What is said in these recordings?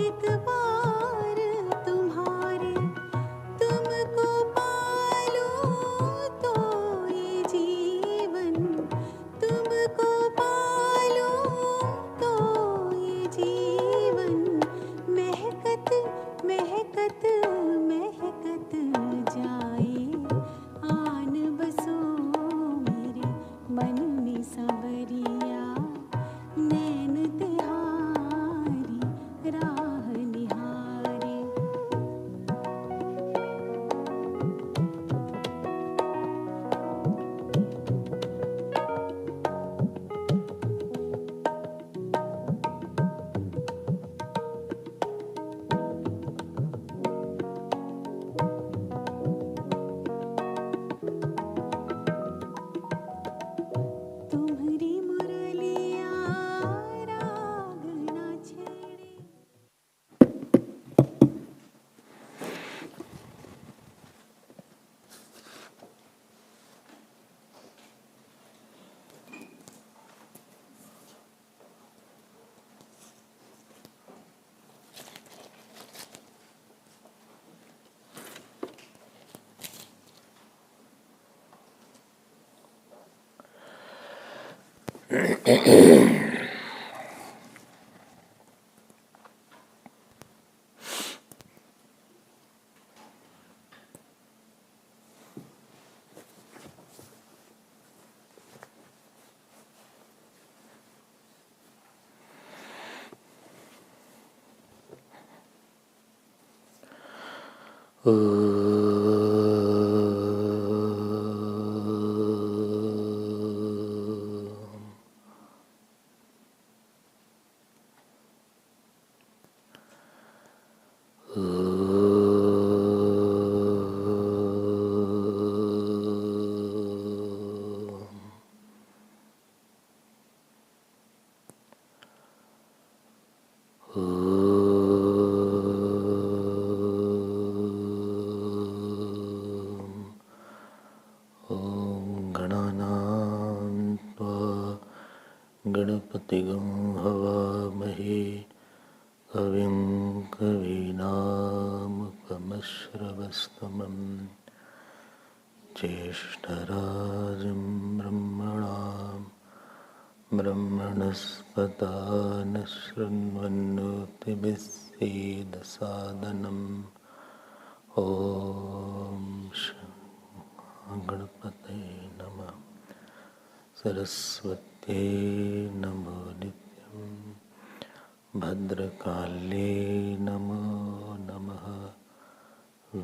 इतबार तुम्हारे तुमको पालूं तो ये जीवन, तुमको पालूं तो ये जीवन महकत महकत महकत जाए। आन बसो मेरे मन में सबरिया, नैन तिहारी राह निहारे। तुम्हारी मुरलिया राग ना छेड़े। गणपतिगं हवामहे कविं कवीनामुपमश्रवस्तमं ज्येष्ठराजं ब्रह्मणस्पता शृण्वन्नोतिभिः सीदसादनम्। ॐ गणपते नमः। सरस्वत्यै नमो नित्यं, भद्रकाल्ये नमो नमः।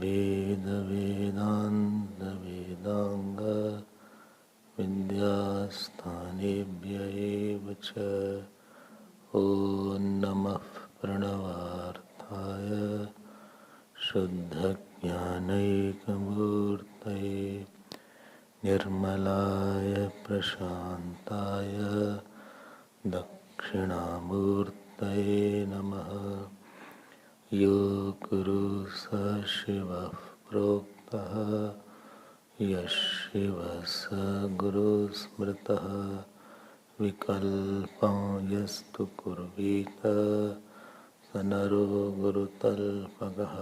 वेद वेदान्त वेदांग विद्यास्थानेभ्य एव च। ॐ नमः प्रणवार्थाय शुद्धज्ञानैकमूर्तये निर्मलाय प्रशान्ताय दक्षिणामूर्तये नमः। यो गुरु स शिवः प्रोक्तः, यः शिवः स गुरु स्मृतः। विकल्पं यस्तु कुर्वीत स नरो गुरुतल्पगः।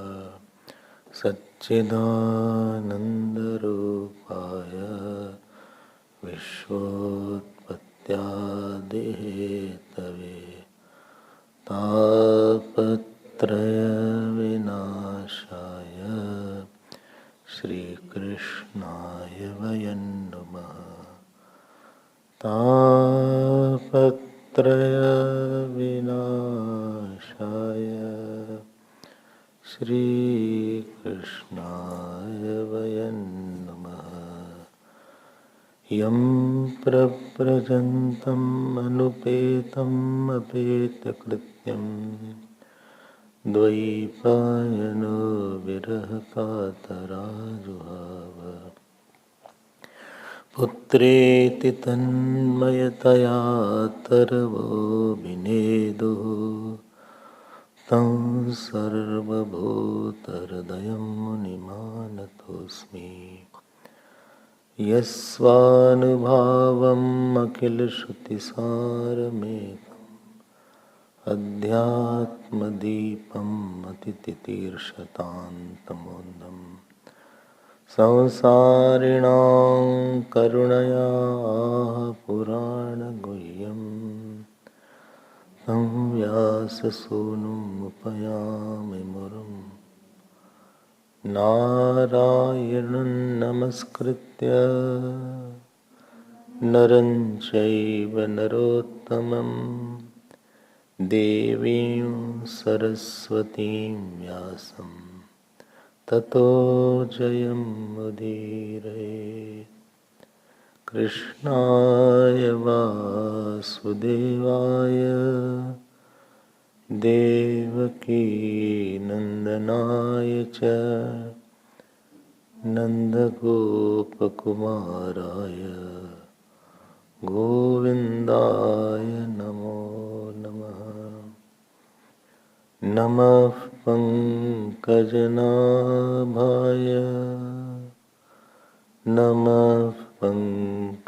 सच्चिदानन्दरूपाय विश्वोत्पत्त्यादिहेतवे तापत्रयविनाशाय श्रीकृष्णाय वयं नुमः। तापत्रयविनाशाय श्रीकृष्णाय वयं नमः। यं प्रव्रजन्तम् अनुपेतम् अपेतकृत्यं द्वैपायनो विरहकातराजुहाव। पुत्रेति तन्मयतया तरवोऽभिनेदुः तं सर्वभूतहृदयं मुनिमानतोऽस्मि। यस्वानुभावम् अखिलश्रुतिसारमेकम् अध्यात्मदीपम् अतितितीर्षतान्तमोन्दम् संसारिणां करुणया पुराणगुह्यं तं व्याससूनुमुपयामि मुरुं नारायणं नमस्कृत्य नरं चैव नरोत्तमं देवीं सरस्वतीं व्यासं ततो जयमुदीरये। कृष्णाय वासुदेवाय देवकी नन्दनाय च नन्दगोपकुमाराय गोविन्दाय नमो नमः। नमः पंकजनाभाय नमः पंकजमालिने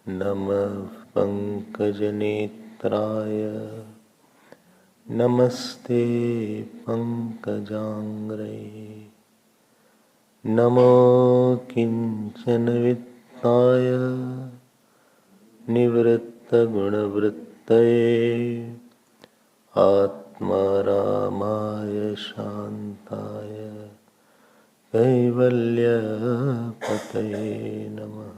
नमः पंकजनेत्राय नमस्ते पंकजांग्रे। नमो किंचनवित्ताय निवृत्तगुणवृत्तये आत्मारामाय शान्ताय कैवल्यपतये नमः।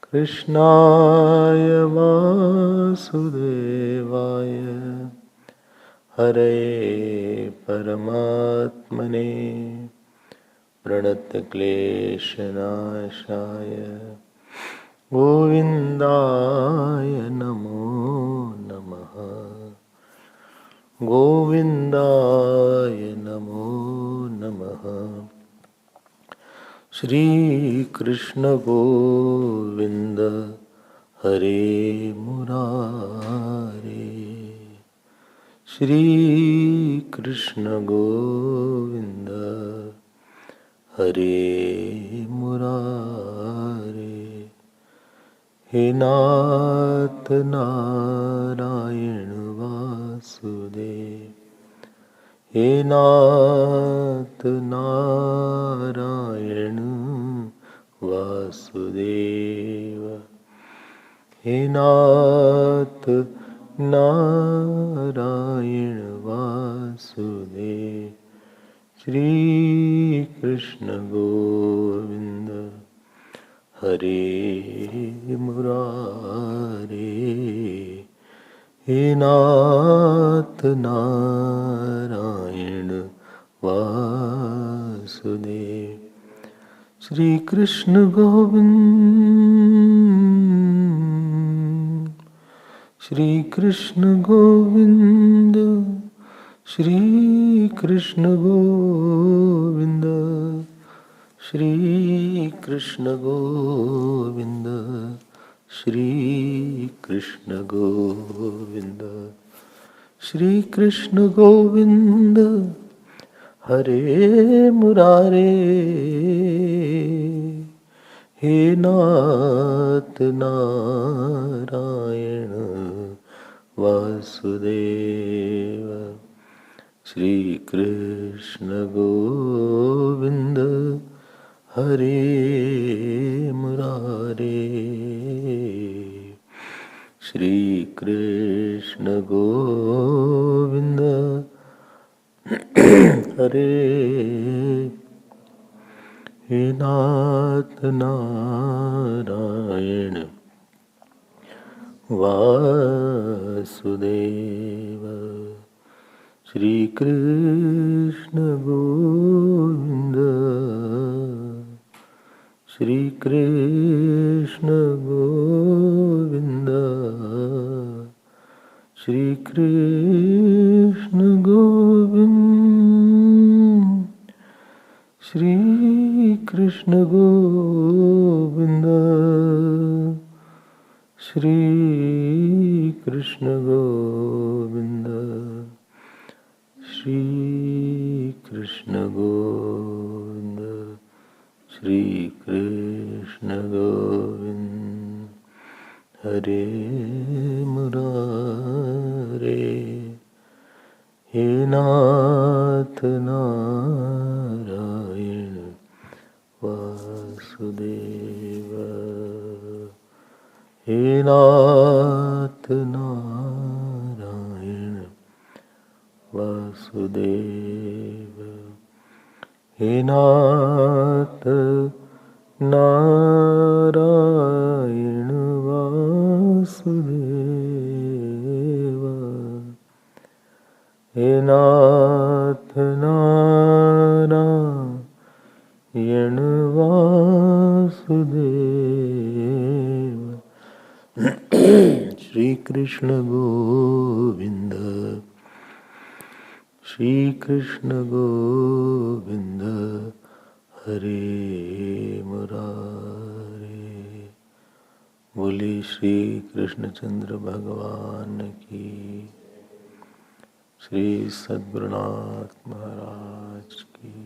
कृष्णाय वासुदेवाय हरये परमात्मने प्रणतक्लेशनाशाय गोविन्दाय नमो नमः। गोविन्दाय नमो नमः। श्री कृष्ण गोविंद हरे मुरारे। श्री कृष्ण गोविंद हरे मुरारे। हे नाथ नारायण वासुदेव हे नाथ नारायण वासुदेव हे नाथ नारायण वासुदेव। श्री कृष्ण गोविंद हरे मुरारे। हे नाथ नारायण वासुदेव। श्री कृष्ण गोविंद श्री कृष्ण गोविंद श्री कृष्ण गोविंद श्री कृष्ण गोविंद श्री कृष्ण गोविंद। श्री कृष्ण गोविंद हरे मुरारे। हे नाथ नारायण वासुदेव। श्री कृष्ण गोविंद हरे मुरारे। श्री कृष्ण गोविंद हरे। हे नाथ नारायण वासुदेव। श्री कृष्ण गोविंद श्री कृष्ण गोविंद श्री कृष्ण गोविंद श्री कृष्ण गोविंद श्री कृष्ण गोविंद श्री कृष्ण गोविंद श्री कृष्ण गोविंद हरे मुरारे हे नाथ नारायण वासुदेव हे नाथ नारायण वासुदेव हे नाथ नारायण वासुदेव हे नाथ नारायण वासुदेव श्री कृष्ण गोविंद श्री कृष्ण गोविंद हरे मुरारे। बोली श्री कृष्णचंद्र भगवान की, श्री सद्गुरुनाथ महाराज की।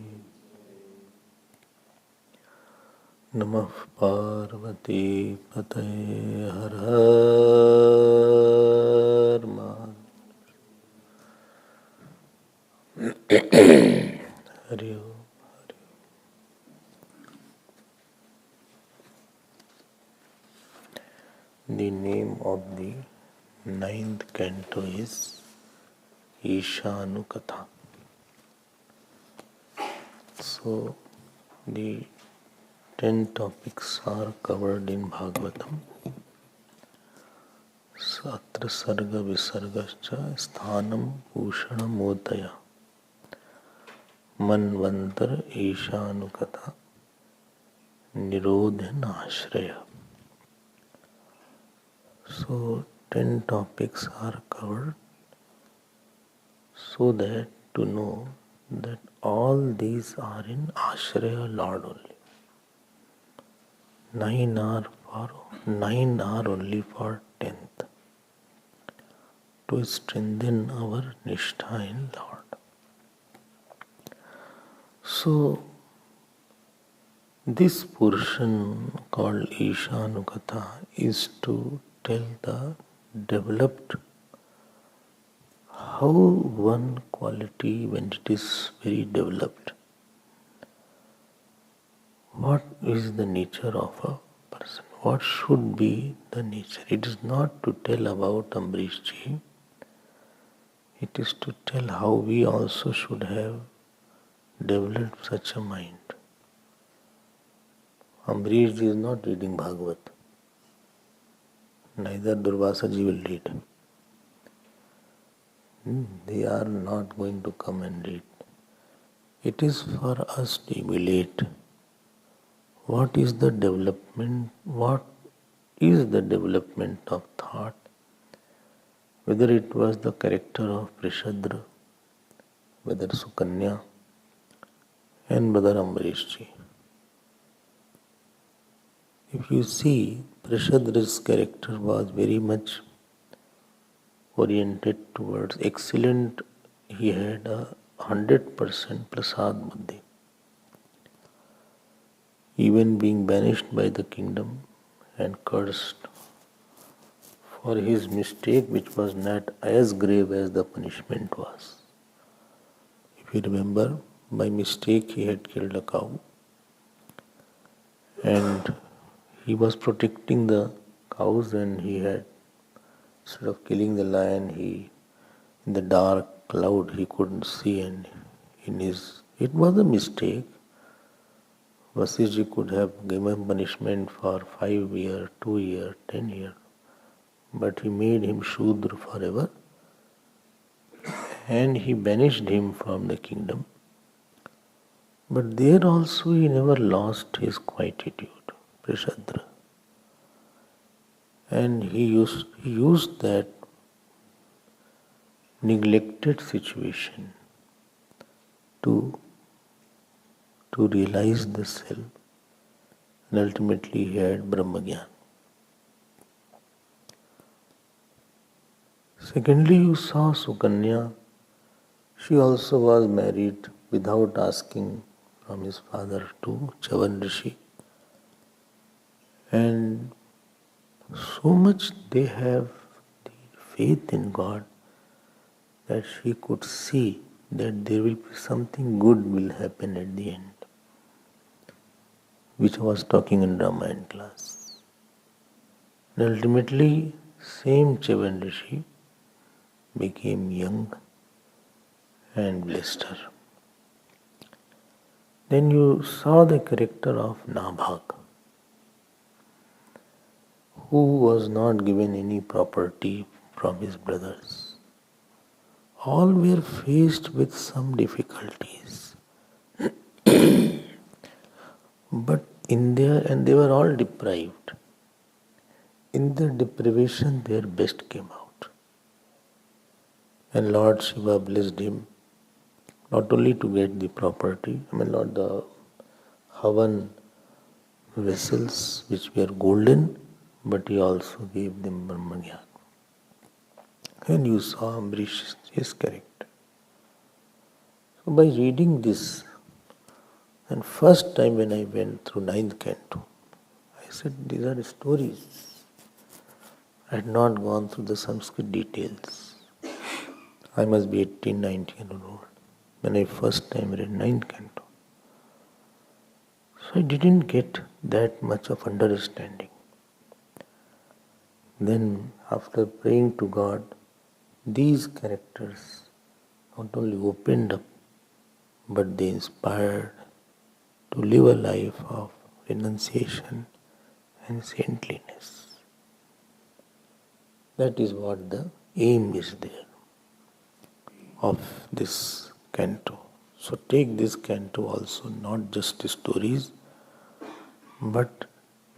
नमः पार्वती पतये हर हर महादेव। हरि ओम। The name of the ninth canto is Ishanukatha. So the 10 topics are covered in Bhagavatam. Satra sarga visargascha sthanam ushanamodaya manvantar Ishanukatha nirodhan ashraya. So 10 topics are covered so that to know that all these are in Ashraya Lord only. 9 are only for 10th, to strengthen our Nishtha in Lord. So this portion called Ishanukatha is to tell the developed how one quality, when it is very developed, what is the nature of a person, what should be the nature. It is not to tell about Ambrish Ji, it is to tell how we also should have developed such a mind. Ambrish Ji is not reading Bhagavat, neither Durvasa Ji will read. They are not going to come and read. It is for us to emulate. What is the development of thought, whether it was the character of Prishadra, whether Sukanya and whether Ambarish Ji. If you see, Prishadra's character was very much oriented towards excellent. He had a 100% prasad buddhi. Even being banished by the kingdom and cursed for his mistake, which was not as grave as the punishment was. If you remember, by mistake he had killed a cow and he was protecting the cows, and he had, instead of killing the lion, in the dark cloud he couldn't see, and it was a mistake. Vasiji could have given punishment for 5 years, 2 years, 10 years, but he made him Shudra forever and he banished him from the kingdom. But there also he never lost his quietude, Prishadra. And he used that neglected situation to realize the self, and ultimately he had Brahmagyan. Secondly, you saw Sukanya. She also was married without asking from his father to Chavan Rishi. And So much they have the faith in God that she could see that there will be something good will happen at the end, which I was talking in Ramayana class. And ultimately, same Chevan Rishi became young and blessed her. Then you saw the character of Nabhag, who was not given any property from his brothers. All were faced with some difficulties, but and they were all deprived. In their deprivation, their best came out. And Lord Shiva blessed him not only to get the property, not the Havan vessels which were golden, but he also gave them Brahmagyan. And you saw Ambrish, his character. So by reading this, and first time when I went through ninth canto, I said, these are stories. I had not gone through the Sanskrit details. I must be 18, 19 years old when I first time read ninth canto. So I didn't get that much of understanding. Then after praying to God, these characters not only opened up, but they inspired to live a life of renunciation and saintliness. That is what the aim is there of this canto. So take this canto also, not just the stories, but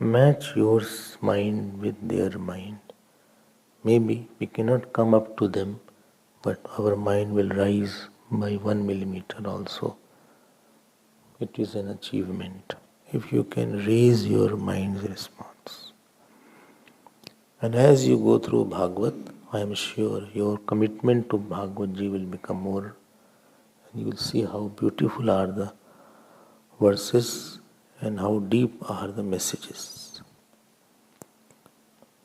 match your mind with their mind. Maybe we cannot come up to them, but our mind will rise by 1 millimeter also. It is an achievement if you can raise your mind's response. And as you go through Bhagavat, I am sure your commitment to Bhagavad Ji will become more, and you will see how beautiful are the verses and how deep are the messages.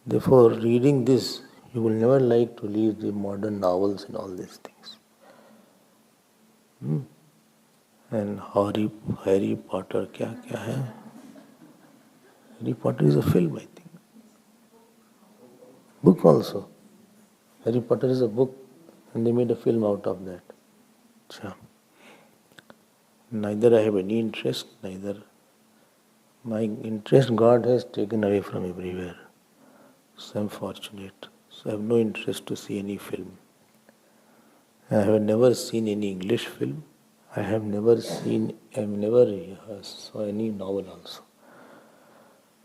Therefore, reading this, you will never like to read the modern novels and all these things. And Harry Potter, kya hai? Harry Potter is a film, I think. Book also. Harry Potter is a book, and they made a film out of that. Achha. Neither I have any interest, neither my interest God has taken away from everywhere. So I am fortunate. So I have no interest to see any film. I have never seen any English film. I have never saw any novel also.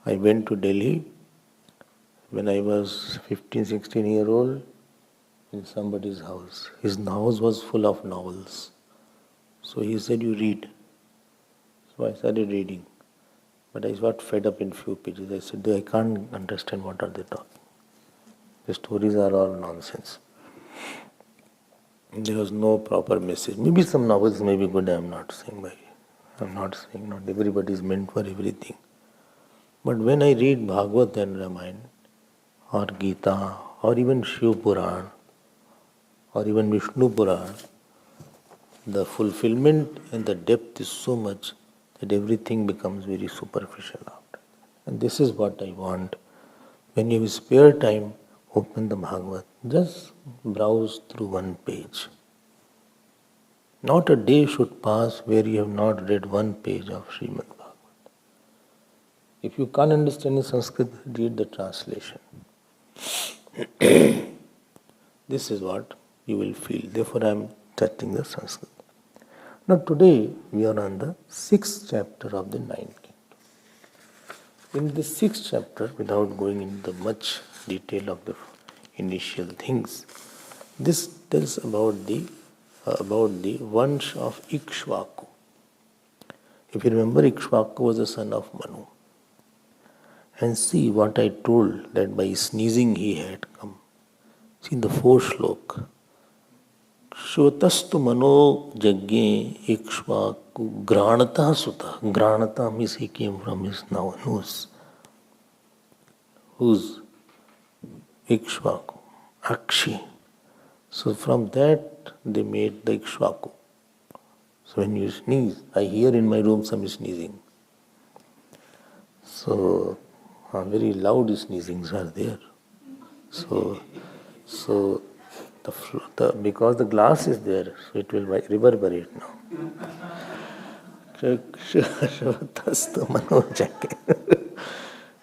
I went to Delhi when I was 15, 16 years old in somebody's house. His house was full of novels. So he said, you read. So I started reading. But I got fed up in few pages. I said, I can't understand what are they talking. The stories are all nonsense. There was no proper message. Maybe some novels may be good, I am not saying not everybody is meant for everything. But when I read Bhagavat and Ramayana, or Gita, or even Shiv Puran, or even Vishnu Puran, the fulfillment and the depth is so much that everything becomes very superficial after. And this is what I want. When you have spare time, open the Bhagavat. Just browse through one page. Not a day should pass where you have not read one page of Shrimad Bhagavat. If you can't understand in Sanskrit, read the translation. This is what you will feel. Therefore, I am touching the Sanskrit. Now, today we are on the 6th chapter of the 9th canto. In the 6th chapter, without going into much detail of the initial things, this tells about the Vansh of Ikshvaku. If you remember, Ikshvaku was the son of Manu. And see what I told, that by sneezing he had come. See the 4th shlok. Shvatastu mano jagye Ikshvaku granata sutta. Granata means he came from his nose. Whose Ikshvaku, Akshi. So from that they made the Ikshvaku. So when you sneeze, I hear in my room some sneezing. So very loud sneezings are there. So because the glass is there, so it will reverberate now.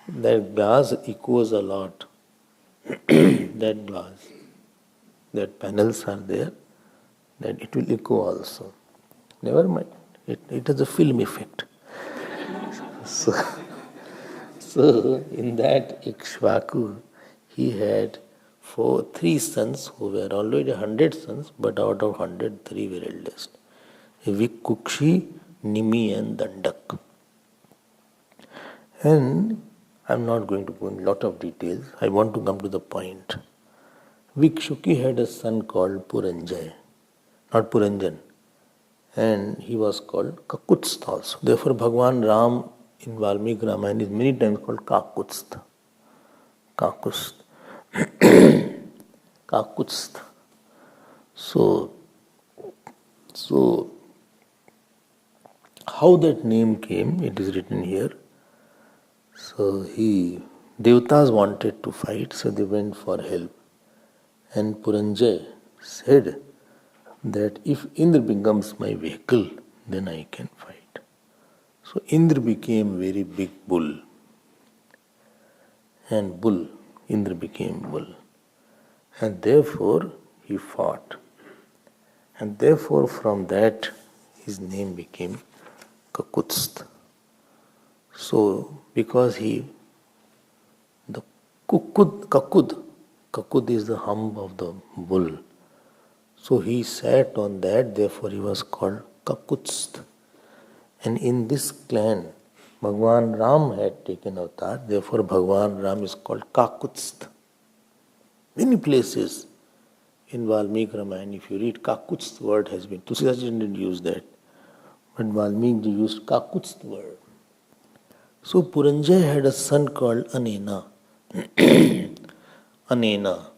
That glass echoes a lot. That glass, that panels are there, that it will echo also. Never mind, it has a film effect. So, so in that Ikshvaku, he had three sons who were already 100 sons, but out of 100, three were eldest. Vikukshi, Nimi and Dandak. And I'm not going to go in a lot of details. I want to come to the point. Vikshuki had a son called Puranjay, not Puranjan, and he was called Kakutstha also. Therefore, Bhagavan Ram in Valmiki Ramayana is many times called Kakutstha. Kakutstha. Kakutstha. So, how that name came, it is written here. So Devatas wanted to fight, so they went for help. And Puranjay said that if Indra becomes my vehicle, then I can fight. So Indra became very big bull. And Indra became bull. And therefore he fought. And therefore from that his name became Kakutstha. So because the Kakud is the hump of the bull. So he sat on that, therefore he was called Kakutstha. And in this clan, Bhagavan Ram had taken avatar, therefore Bhagavan Ram is called Kakutstha. Many places in Valmiki Ramayana, if you read Kakutstha word has been, Tulsidas didn't use that, but Valmiki used Kakutstha word. So Puranjay had a son called Anena. Anena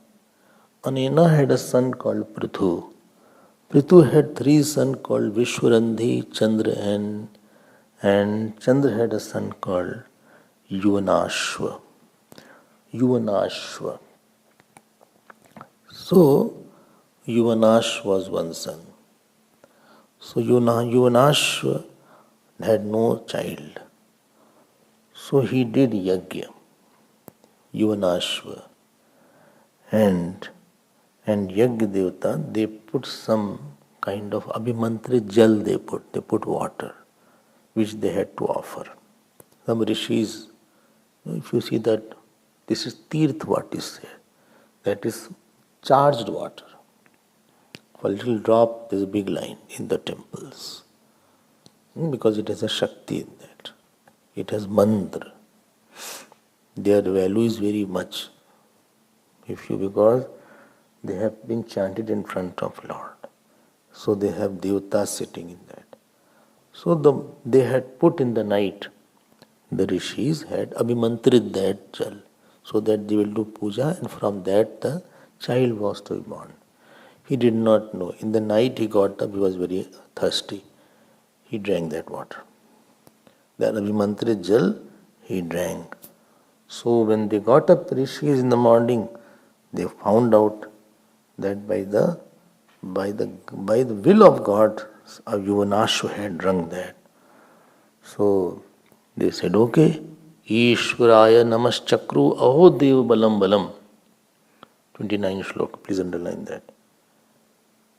had a son called Prithu. Prithu had three sons called Vishwarandhi, Chandra and Chandra had a son called Yuvanashva. So Yuvanash was one son. So Yuvanashva had no child. So he did yajna, Yuvanashva. And Yajna Devata, they put some kind of abhimantrit jal they put water, which they had to offer. Some rishis, if you see that this is tirth what is there, that is charged water. For a little drop, there is a big line in the temples. Because it has a Shakti in that. It has mantra. Their value is very much. Because they have been chanted in front of Lord. So they have devatas sitting in that. So they had put in the night, the rishis had abhimantrit that jal, so that they will do puja and from that the child was to be born. He did not know. In the night he got up, he was very thirsty. He drank that water. That abhimantrit jal, he drank. So when they got up, the rishis in the morning, they found out that by the will of God, Yuvanashu had drunk that. So they said, okay, Ishwaraya namaschakru aho dev balam balam. 29 shlok, please underline that.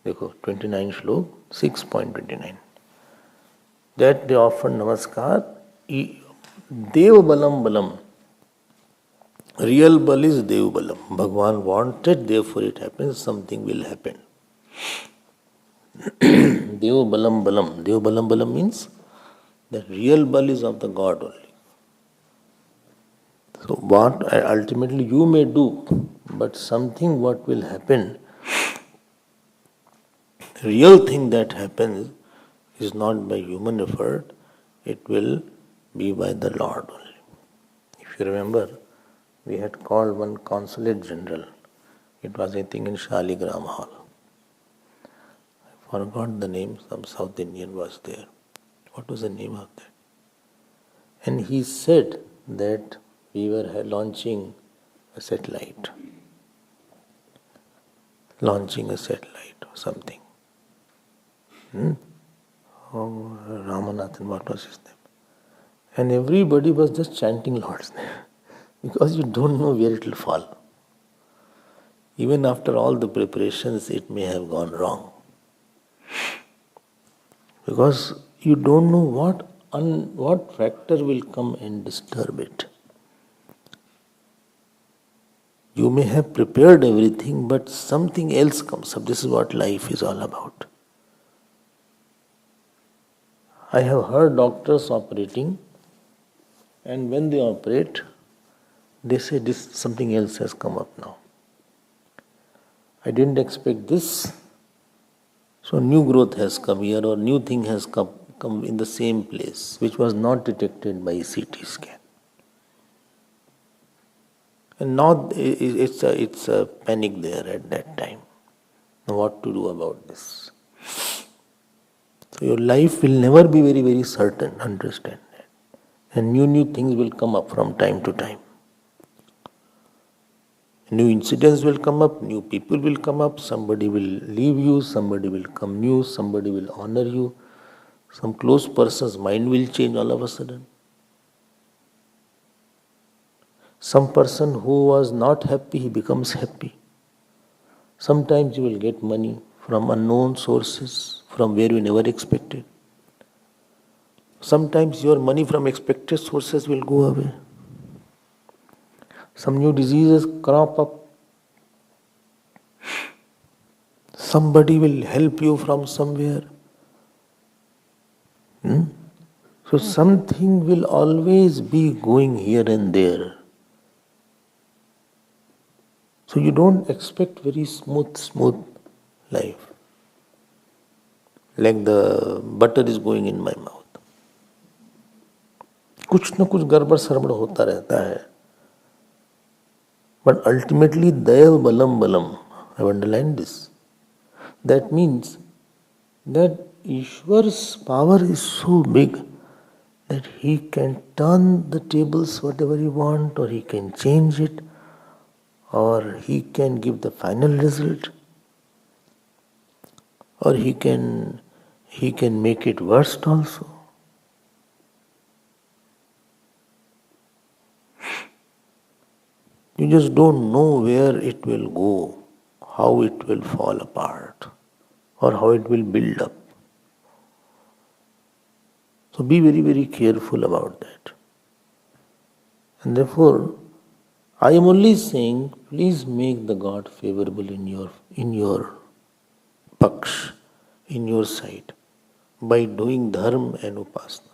Dekho, 29 shlok, 6.29. That they offered namaskar, dev balam balam. Real bal is Dev Balam. Bhagavan wanted, therefore it happens, something will happen. Dev Balam Balam. Dev Balam Balam means that real bal is of the God only. So what ultimately you may do, but something what will happen, real thing that happens is not by human effort, it will be by the Lord only. If you remember, we had called one consulate general. It was, I think, in Shaligram Hall. I forgot the name, some South Indian was there. What was the name of that? And he said that we were launching a satellite. Launching a satellite or something. Oh, Ramanathan, what was his name? And everybody was just chanting Lord's name because you don't know where it will fall. Even after all the preparations, it may have gone wrong. Because you don't know what factor will come and disturb it. You may have prepared everything, but something else comes up. This is what life is all about. I have heard doctors operating, and when they operate, they say this something else has come up now. I didn't expect this, so new growth has come here, or new thing has come in the same place, which was not detected by CT scan. And now it's a panic there at that time. Now what to do about this? So your life will never be very, very certain, understand that. And new things will come up from time to time. New incidents will come up, new people will come up, somebody will leave you, somebody will come new, somebody will honor you, some close person's mind will change all of a sudden. Some person who was not happy, he becomes happy. Sometimes you will get money from unknown sources, from where you never expected. Sometimes your money from expected sources will go away. Some new diseases crop up. Somebody will help you from somewhere. So something will always be going here and there. So you don't expect very smooth life. Like the butter is going in my mouth. कुछ न कुछ गड़बड़ सरबड़ होता रहता है. But ultimately, Dayav Balam Balam. I have underlined this. That means that Ishwar's power is so big that he can turn the tables whatever he wants, or he can change it, or he can give the final result, or he can make it worse also. You just don't know where it will go, how it will fall apart, or how it will build up. So be very, very careful about that. And therefore, I am only saying, please make the God favorable in your paksh, in your side, by doing dharma and upasana.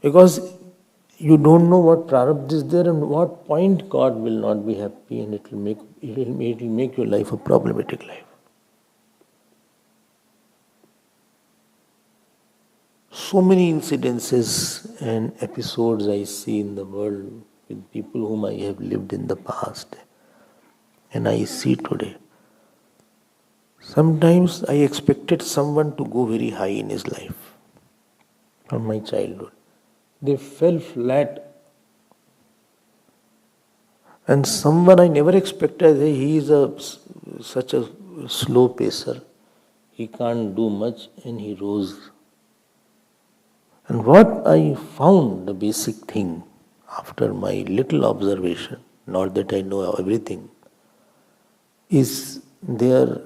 Because you don't know what prarabdha is there and what point God will not be happy, and it will make your life a problematic life. So many incidences and episodes I see in the world with people whom I have lived in the past and I see today. Sometimes I expected someone to go very high in his life from my childhood. They fell flat. And someone I never expected, he is such a slow pacer, he can't do much, and he rose. And what I found, the basic thing, after my little observation, not that I know everything, is their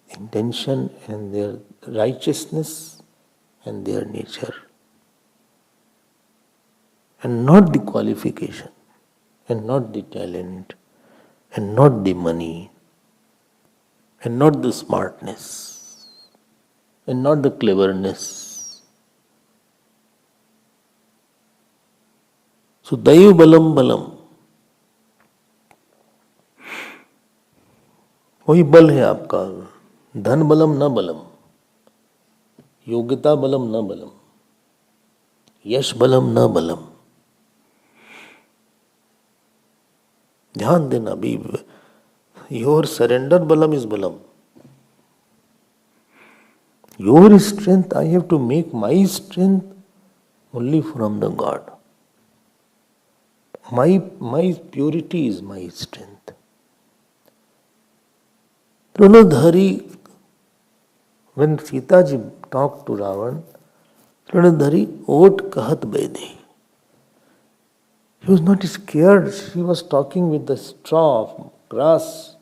intention and their righteousness and their nature. And not the qualification, and not the talent, and not the money, and not the smartness, and not the cleverness. So, Dayu Balam Balam, वही बल है आपका. धन बलम न बलम, योग्यता बलम न बलम, यश बलम न बलम. ध्यान देना भी, your surrender balam is balam. Your strength, I have to make my strength only from the God. My purity is my strength. Trinadhari, when Sita ji talked to Ravan, Trinadhari ot kahat bedi. He was not scared. She was talking with the straw of grass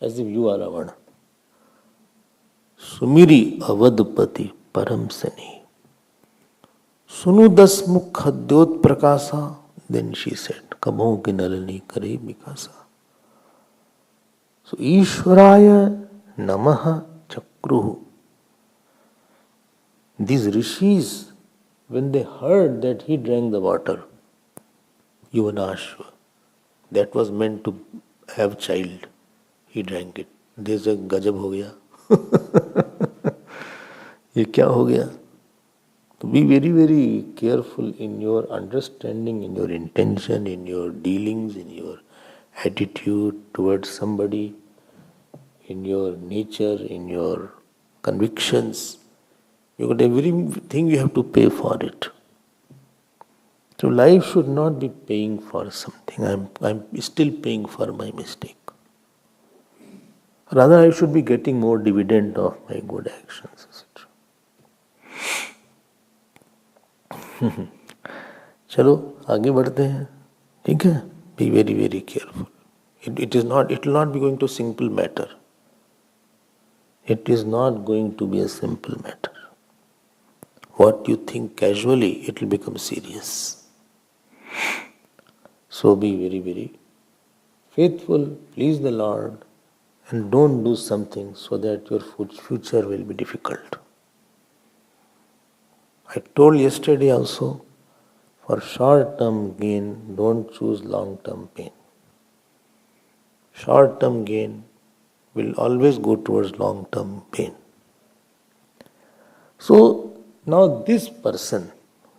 as if you are Ravana. Sumiri avadpati param sani. Sunu das mukh hadyot prakasa. Then she said, Kabho ki nalani kare mikasa. So Ishwaraya namaha chakruhu. These rishis, when they heard that he drank the water, Yuvanashva, that was meant to have child, he drank it. There's a gajab ho gaya. ये क्या हो गया? So be very, very careful in your understanding, in your intention, in your dealings, in your attitude towards somebody, in your nature, in your convictions. You got everything you have to pay for it. So life should not be paying for something. I'm still paying for my mistake. Rather, I should be getting more dividend of my good actions, etc. चलो आगे बढ़ते हैं, ठीक है? Be very, very careful. It will not be going to simple matter. It is not going to be a simple matter. What you think casually, it will become serious. So be very, very faithful, please the Lord, and don't do something so that your future will be difficult. I told yesterday also, for short-term gain, don't choose long-term pain. Short-term gain will always go towards long-term pain. So, now this person,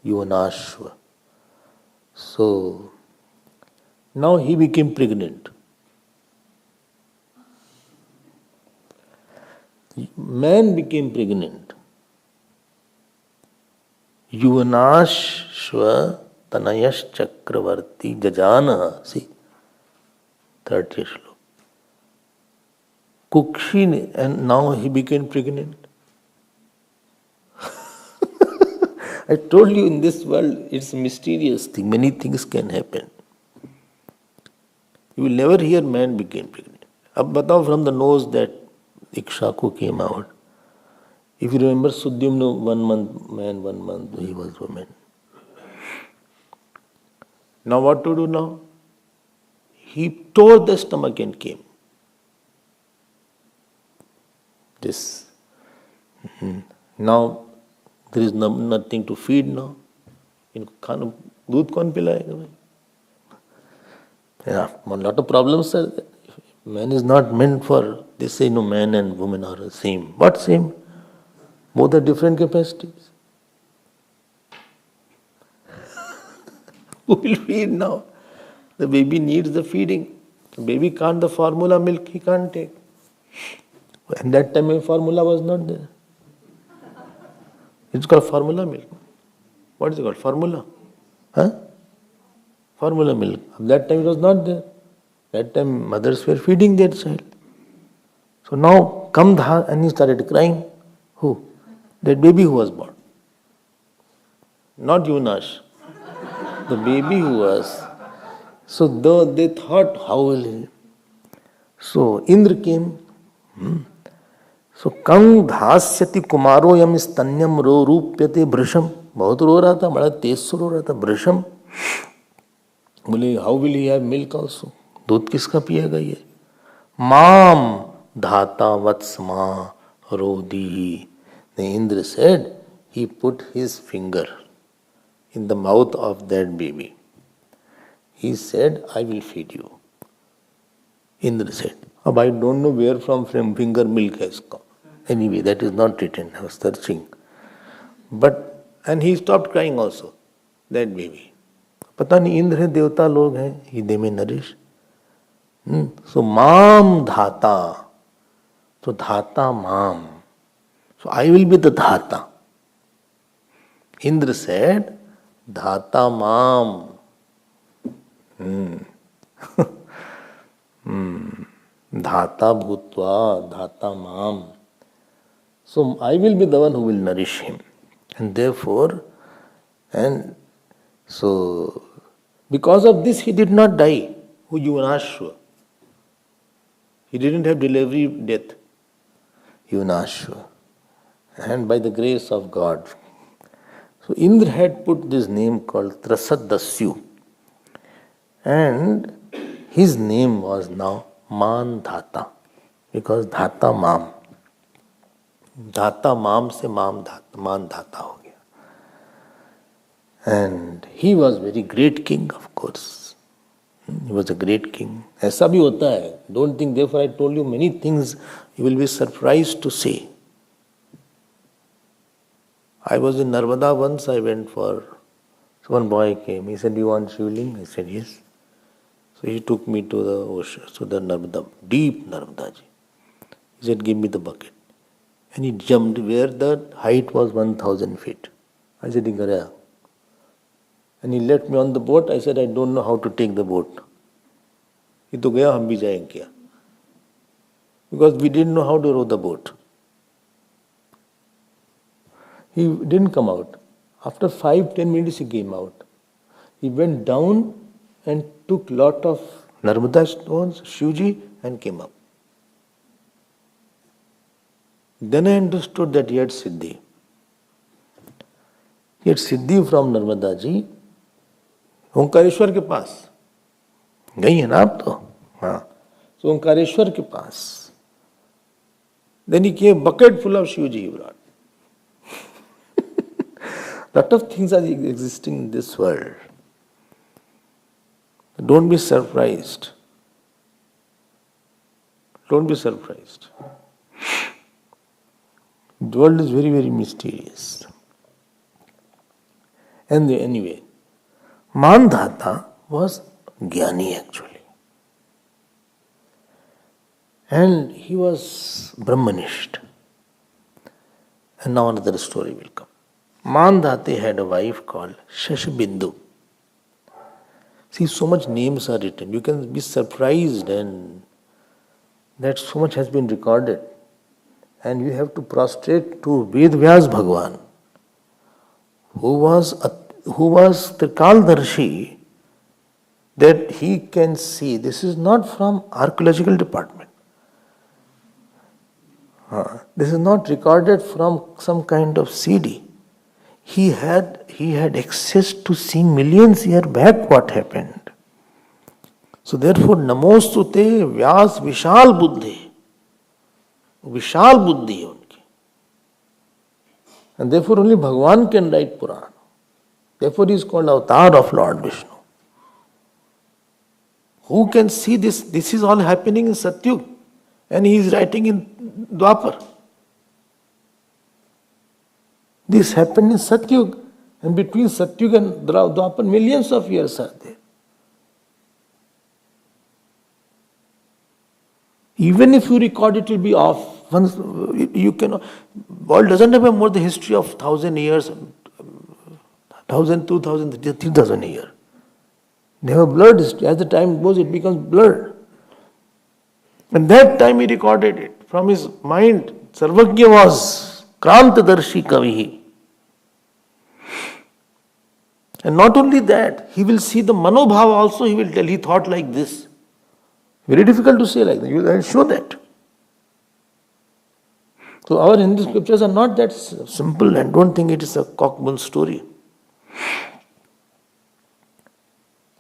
Yuvanashva, so now he became pregnant. Man became pregnant. Yuvanashva Tanayash Chakravarti Jajana. See, 30th slok. Kukshi, and now he became pregnant. I told you, in this world it's a mysterious thing. Many things can happen. You will never hear man became pregnant. Ab batao, from the nose that Ikshaku came out. If you remember Sudyumna, 1 month man, 1 month he was woman. Now what to do now? He tore the stomach and came. This. Now there is nothing to feed now. इनको दूध कौन पिलाएगा भाई? Yeah, a lot of problems are there. Man is not meant for, they say no, man and woman are the same. What same? Both are different capacities. Who will feed now? The baby needs the feeding. The baby can't, the formula milk he can't take. And that time formula was not there. It's called formula milk. What is it called? Formula? Huh? Formula milk. At that time it was not there. That time mothers were feeding their child. So now come dha, and he started crying. Who? That baby who was born. Not Yunash. The baby who was. So though they thought, how will he? So Indra came. So kang dhasyati kumaro yam stanyam ro rupyate brisham. बहुत रो रहा था, बड़ा तेज से रो रहा था. ब्रशम बोले, how will he have milk also? दूध किसका पिएगा ये? माम धाता वत्समा रोदी. The Indra said, he put his finger in the mouth of that baby. He said, I will feed you. Indra said, अब I don't know where from finger milk has come. Anyway, that is not written. I was searching. And he stopped crying also, that baby. पता नहीं इंद्र है, देवता लोग हैं, he they may nourish. So Mam Dhata. So Dhata Mam. So I will be the Dhata. Indra said, Dhata Mam. Dhata Bhutva, Dhata Mam. So I will be the one who will nourish him. And therefore, and so because of this he did not die. Who Yunashwa. He didn't have delivery death. Yunashwa. And by the grace of God. So Indra had put this name called Trasadasyu. And his name was now Man Dhata. Because Dhata Mam. Dhata Mam se Mam Dhata, Man Dhata ho gaya. And he was very great king, of course. He was a great king. ऐसा भी होता है. Don't think, therefore I told you many things you will be surprised to see. I was in Narmada once, I went for, so one boy came, he said, "Do you want shivling?" I said, "Yes." So he took me to the ocean, so the Narmada, deep Narmada ji. He said, "Give me the bucket." And he jumped where the height was 1,000 feet. I said, "Gaya." And he left me on the boat. I said, "I don't know how to take the boat." He to gaya, hum bhi jayenge kya? Because we didn't know how to row the boat. He didn't come out. After 5-10 minutes he came out. He went down and took lot of Narmada stones, Shivji, and came up. Then I understood that he had Siddhi. He had Siddhi from Narmada ji, Omkareshwar के पास. गई है ना आप तो? हाँ. So Omkareshwar के पास. Then he came bucket full of Shivji he brought. Lot of things are existing in this world. Don't be surprised. Don't be surprised. The world is very, very mysterious. And anyway, Mandhata was Jnani actually. And he was Brahmanist. And now another story will come. Mandhate had a wife called Shashabindu. See, so much names are written. You can be surprised and that so much has been recorded. And you have to prostrate to Ved Vyas Bhagavan, who was Trikaldarshi, that he can see. This is not from archaeological department. This is not recorded from some kind of CD. He had access to seeing millions years back what happened. So therefore, Namostute Vyas Vishal Buddhi. Vishal Buddhi hai unki. And therefore only Bhagavan can write Puran. Therefore he is called Avatar of Lord Vishnu. Who can see this? This is all happening in Satyug. And he is writing in Dwapar. This happened in Satyug. And between Satyug and Dwapar, millions of years are there. Even if you record, it will be off. Once you cannot. World doesn't have a more the history of 1,000 years, 1,000, 2,000, 3,000 years. They have a blurred history. As the time goes, it becomes blurred. And that time he recorded it from his mind. Sarvagya was Krantadarshi Kavihi. And not only that, he will see the Manobhava also, he will tell, he thought like this. Very difficult to say like that. You will show that. So our Hindu scriptures are not that simple, and don't think it is a cockbull story.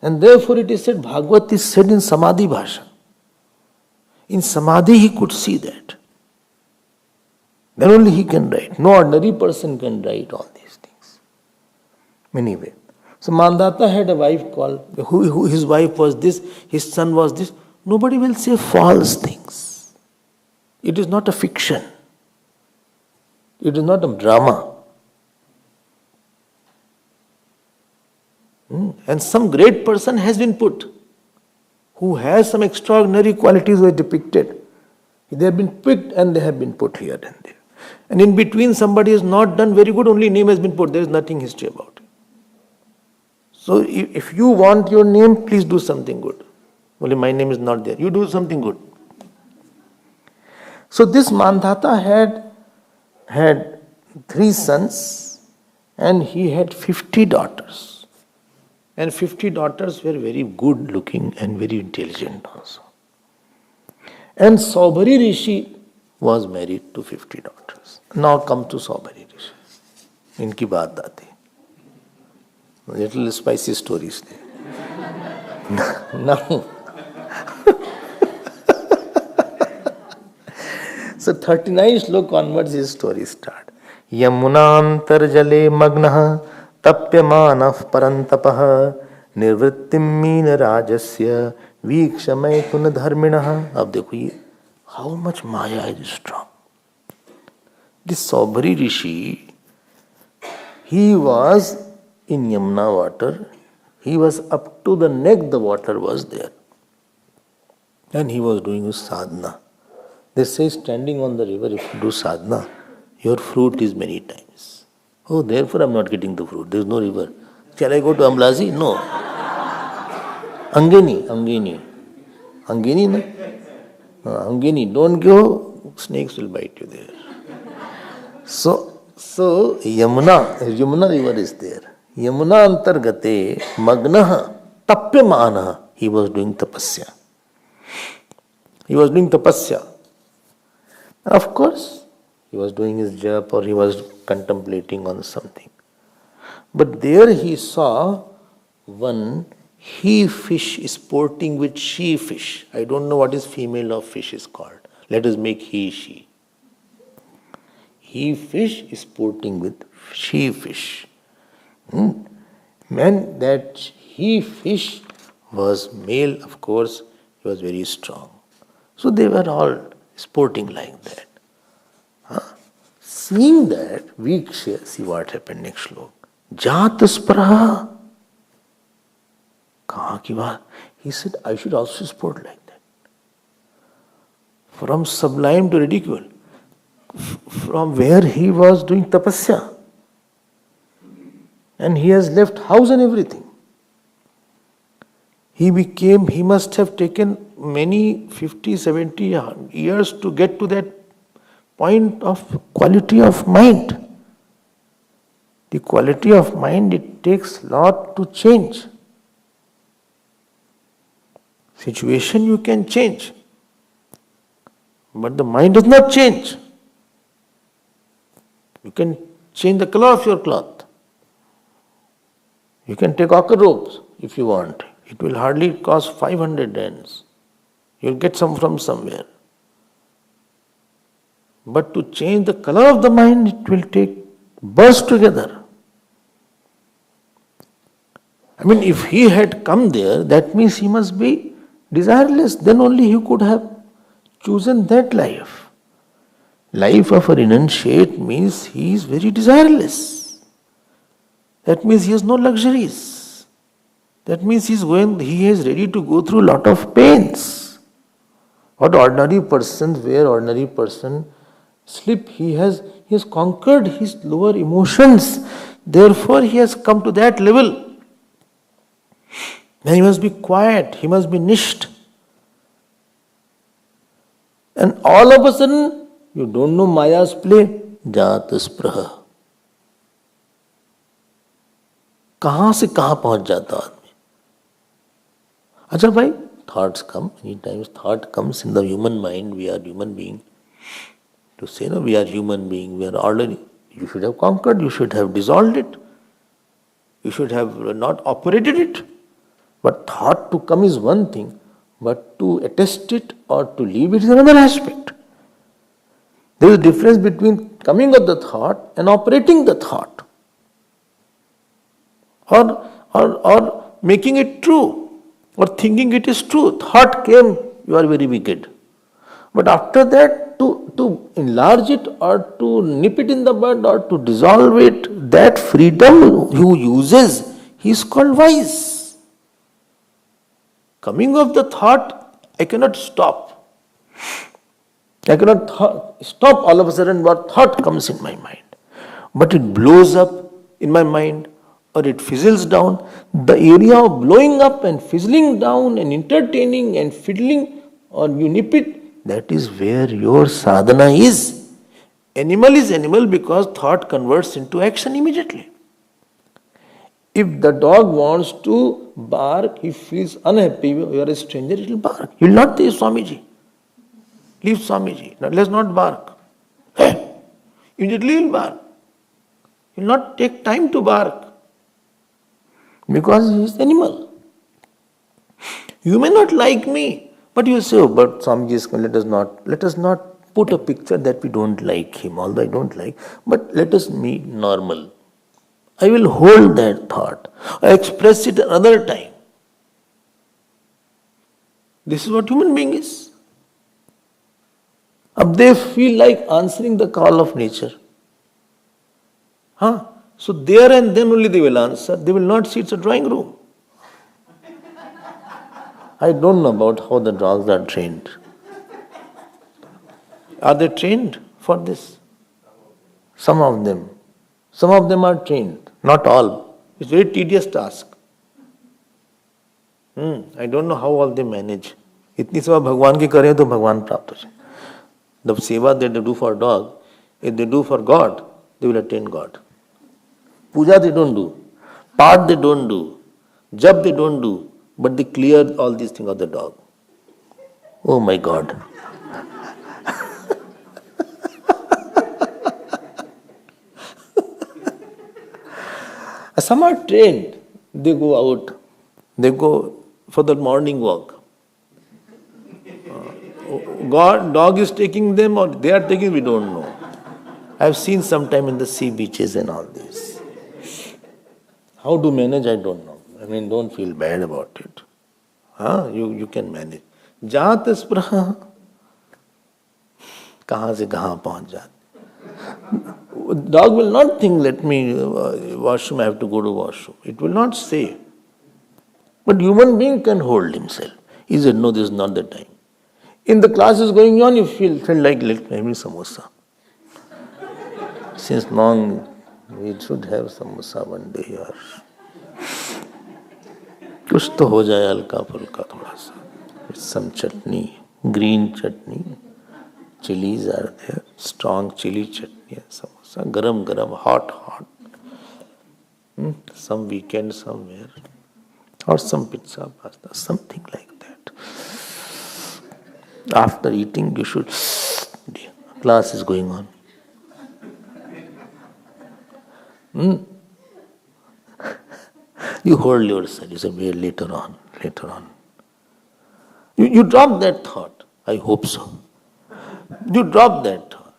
And therefore it is said, Bhagavat is said in Samadhi Bhasha. In Samadhi he could see that. Then only he can write. No ordinary person can write all these things. Anyway, so Mandata had a wife called, who his wife was this, his son was this. Nobody will say false things. It is not a fiction. It is not a drama. And some great person has been put. who has some extraordinary qualities were depicted. They have been picked and they have been put here and there. And in between somebody has not done very good, only name has been put. There is nothing history about it. So if you want your name, please do something good. Only my name is not there. You do something good. So this Mandhata had 3 sons and he had 50 daughters. And 50 daughters were very good looking and very intelligent also. And Saubhari Rishi was married to 50 daughters. Now come to Saubhari Rishi. Inki baat aati. Little spicy stories there. Now, so 39 slok onwards his story start. Yamunantar jale magnaha tapyamanah parantapah nirvrittim meena rajasya vikshamaytun dharminaha. Ab dekho ye, how much Maya is strong. This Saubhari Rishi, he was in Yamuna water, he was up to the neck, the water was there. And he was doing his sadhana. They say standing on the river, if you do sadhana, your fruit is many times. Oh, therefore I am not getting the fruit. There is no river. Shall I go to Amlazi? No. Angeni. Angeni, no? Angeni, don't go, snakes will bite you there. So Yamuna river is there. Yamuna antargate magnaha tapyamanaha. He was doing tapasya. Of course, he was doing his japa or he was contemplating on something. But there he saw one he-fish sporting with she-fish. I don't know what is female of fish is called. Let us make he-she. He-fish is sporting with she-fish. Man, that he-fish was male, of course, he was very strong. So they were all sporting like that. Seeing that, Vikshya, see what happened next slok. Jataspraha. Kaha ki baat? He said, I should also sport like that. From sublime to ridicule. From where he was doing tapasya. And he has left house and everything. He must have taken many 50, 70 years to get to that point of quality of mind. The quality of mind, it takes lot to change. Situation you can change, but the mind does not change. You can change the color of your cloth. You can take ochre robes if you want. It will hardly cost 500 rands. You'll get some from somewhere. But to change the color of the mind, it will take burst together. I mean, if he had come there, that means he must be desireless. Then only he could have chosen that life. Life of a renunciate means he is very desireless. That means he has no luxuries. That means he is ready to go through a lot of pains. What ordinary persons, where ordinary person sleep, he has conquered his lower emotions. Therefore he has come to that level. Then he must be quiet, he must be nished. And all of a sudden, you don't know Maya's play, Jataspraha. कहाँ से कहाँ पहुंच जाता आदमी. अच्छा भाई, thoughts come. Many times thought comes in the human mind. We are human being. To say no, we are human being. We are ordinary. You should have conquered. You should have dissolved it. You should have not operated it. But thought to come is one thing, but to attest it or to leave it is another aspect. There is a difference between coming of the thought and operating the thought. Or making it true, or thinking it is true. Thought came, you are very wicked. But after that, to enlarge it or to nip it in the bud or to dissolve it, that freedom who uses, he is called wise. coming of the thought, I cannot stop. I cannot stop all of a sudden what thought comes in my mind. But it blows up in my mind or it fizzles down. The area of blowing up and fizzling down and entertaining and fiddling, or you nip it, that is where your sadhana is. Animal is animal because thought converts into action immediately. If the dog wants to bark, he feels unhappy, you are a stranger, it will bark. He will not say, Swamiji, leave Swamiji, let's not bark. Immediately he will bark. He will not take time to bark because he is animal. You may not like me, but you say, oh, but Swamiji is let us not put a picture that we don't like him, although I don't like, but let us meet normal. I will hold that thought. I express it another time. This is what human being is. They feel like answering the call of nature. So there and then only they will answer. They will not see it's a drawing room. I don't know about how the dogs are trained. Are they trained for this? Some of them. Some of them are trained. Not all. It's a very tedious task. I don't know how all they manage. इतनी सेवा भगवान की करें तो भगवान प्राप्त हो जाए. The seva that they do for dog, if they do for God, they will attain God. Puja they don't do. Part they don't do. Jap they don't do. But they clear all these things of the dog. Oh my God. Some are trained. They go out. They go for the morning walk. Dog is taking them or they are taking, we don't know. I have seen sometime in the sea beaches and all this. How to manage, I don't know. I mean, don't feel bad about it. You can manage. Jaat spraha. Kahan se kahan pahunch jaat. Dog will not think, let me washroom, I have to go to washroom. It will not say. But human being can hold himself. He said, no, this is not the time. In the class is going on, you feel like, let me have samosa. Since long, we should have samosa one day. Or कुछ तो हो जाए हल्का फुल्का थोड़ा सा. With some chutney, green chutney. Chilies are there, strong chili chutney, samosa, garam, hot. Some weekend somewhere. Or some pizza, pasta, something like that. After eating, you should, class is going on. You hold yourself, you say, wait, later on. You drop that thought. I hope so. You drop that thought.